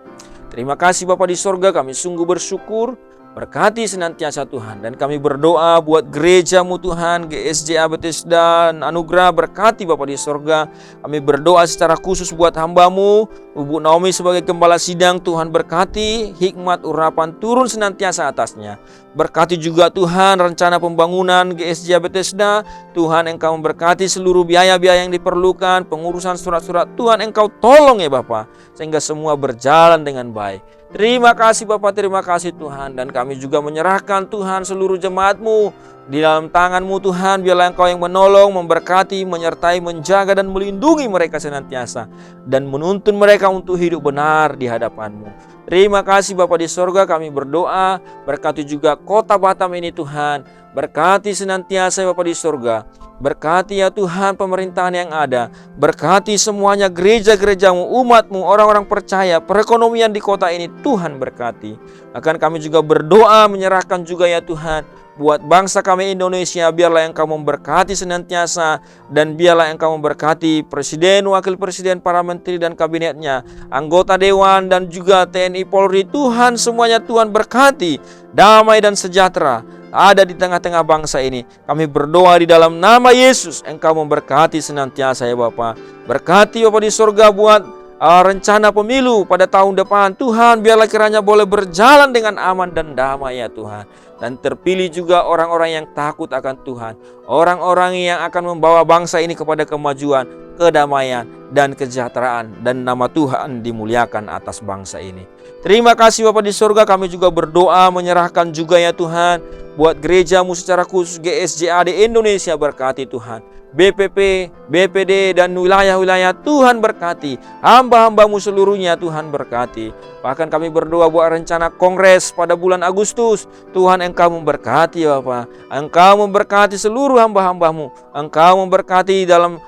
Terima kasih Bapa di surga, kami sungguh bersyukur. Berkati senantiasa Tuhan, dan kami berdoa buat gereja-Mu Tuhan, GSJ Bethesda dan Anugerah. Berkati Bapa di sorga. Kami berdoa secara khusus buat hamba-Mu Ibu Naomi sebagai gembala sidang. Tuhan berkati, hikmat urapan turun senantiasa atasnya. Berkati juga Tuhan rencana pembangunan GSJ Bethesda. Tuhan Engkau memberkati seluruh biaya-biaya yang diperlukan, pengurusan surat-surat. Tuhan Engkau tolong ya Bapa, sehingga semua berjalan dengan baik. Terima kasih Bapa, terima kasih Tuhan. Dan kami juga menyerahkan Tuhan seluruh jemaat-Mu di dalam tangan-Mu Tuhan. Biarlah Engkau yang menolong, memberkati, menyertai, menjaga dan melindungi mereka senantiasa, dan menuntun mereka untuk hidup benar di hadapan-Mu. Terima kasih Bapa di sorga, kami berdoa. Berkati juga kota Batam ini Tuhan. Berkati senantiasa Bapa di sorga. Berkati ya Tuhan pemerintahan yang ada. Berkati semuanya gereja-gereja-Mu, umat-Mu, orang-orang percaya, perekonomian di kota ini Tuhan berkati. Akan kami juga berdoa menyerahkan juga ya Tuhan buat bangsa kami Indonesia. Biarlah Engkau memberkati senantiasa, dan biarlah Engkau memberkati Presiden, Wakil Presiden, para menteri dan kabinetnya, anggota Dewan dan juga TNI Polri. Tuhan semuanya Tuhan berkati, damai dan sejahtera ada di tengah-tengah bangsa ini. Kami berdoa di dalam nama Yesus, Engkau memberkati senantiasa ya Bapa. Berkati Bapa di surga buat rencana pemilu pada tahun depan. Tuhan biarlah kiranya boleh berjalan dengan aman dan damai ya Tuhan. Dan terpilih juga orang-orang yang takut akan Tuhan, orang-orang yang akan membawa bangsa ini kepada kemajuan, kedamaian, dan kesejahteraan, dan nama Tuhan dimuliakan atas bangsa ini. Terima kasih Bapa di surga, kami juga berdoa menyerahkan juga ya Tuhan buat gereja-Mu secara khusus GSJA di Indonesia. Berkati Tuhan, BPP, BPD, dan wilayah-wilayah Tuhan berkati. Hamba-hamba-Mu seluruhnya Tuhan berkati. Bahkan kami berdoa buat rencana kongres pada bulan Agustus. Tuhan Engkau memberkati Bapa. Engkau memberkati seluruh hamba-hamba-Mu. Engkau memberkati dalam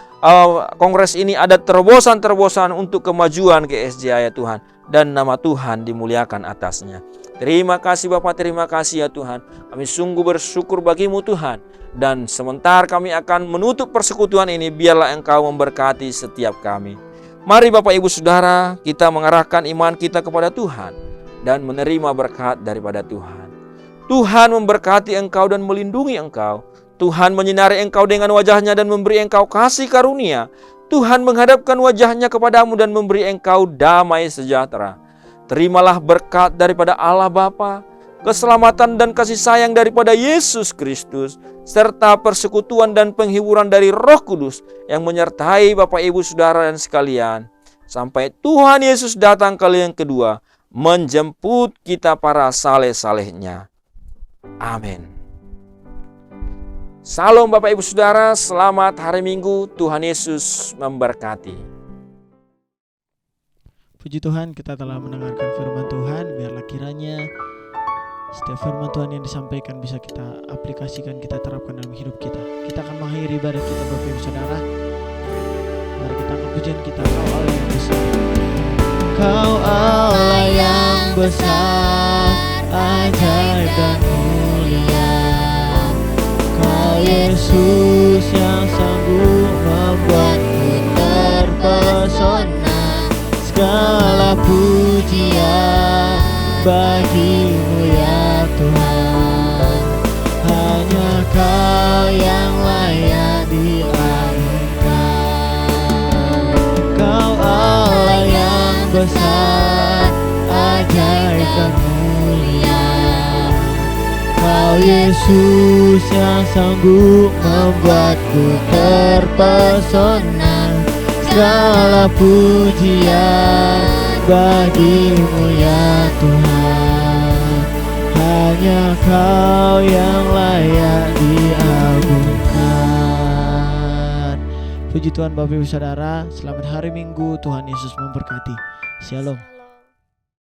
kongres ini ada terobosan-terobosan untuk kemajuan GSJ ya Tuhan. Dan nama Tuhan dimuliakan atasnya. Terima kasih Bapa, terima kasih ya Tuhan. Kami sungguh bersyukur bagi-Mu Tuhan. Dan sementara kami akan menutup persekutuan ini, biarlah Engkau memberkati setiap kami. Mari Bapak Ibu Saudara, kita mengarahkan iman kita kepada Tuhan dan menerima berkat daripada Tuhan. Tuhan memberkati engkau dan melindungi engkau. Tuhan menyinari engkau dengan wajahnya dan memberi engkau kasih karunia. Tuhan menghadapkan wajahnya kepadamu dan memberi engkau damai sejahtera. Terimalah berkat daripada Allah Bapa, keselamatan dan kasih sayang daripada Yesus Kristus, serta persekutuan dan penghiburan dari Roh Kudus yang menyertai Bapak Ibu Saudara dan sekalian, sampai Tuhan Yesus datang kali yang kedua, menjemput kita para saleh-salehnya. Amin. Salam Bapak Ibu Saudara, selamat hari Minggu, Tuhan Yesus memberkati. Puji Tuhan, kita telah mendengarkan firman Tuhan. Biarlah kiranya setiap firman Tuhan yang disampaikan bisa kita aplikasikan, kita terapkan dalam hidup kita. Kita akan mengakhiri ibadah kita Bapak Ibu Saudara. Mari kita angkat pujian kita, Kau Allah yang besar. Kau Allah yang besar, ajaib dan mulia. Kau Yesus yang sanggup membuatku bagimu ya Tuhan. Hanya Kau yang layak diagungkan. Kau Allah yang besar, ajaib dan mulia. Kau Yesus yang sanggup membuatku terpesona. Segala pujian bagimu ya Tuhan. Hanya Kau yang layak diagungkan. Puji Tuhan Bapak Ibu Saudara, selamat hari Minggu, Tuhan Yesus memberkati. Shalom.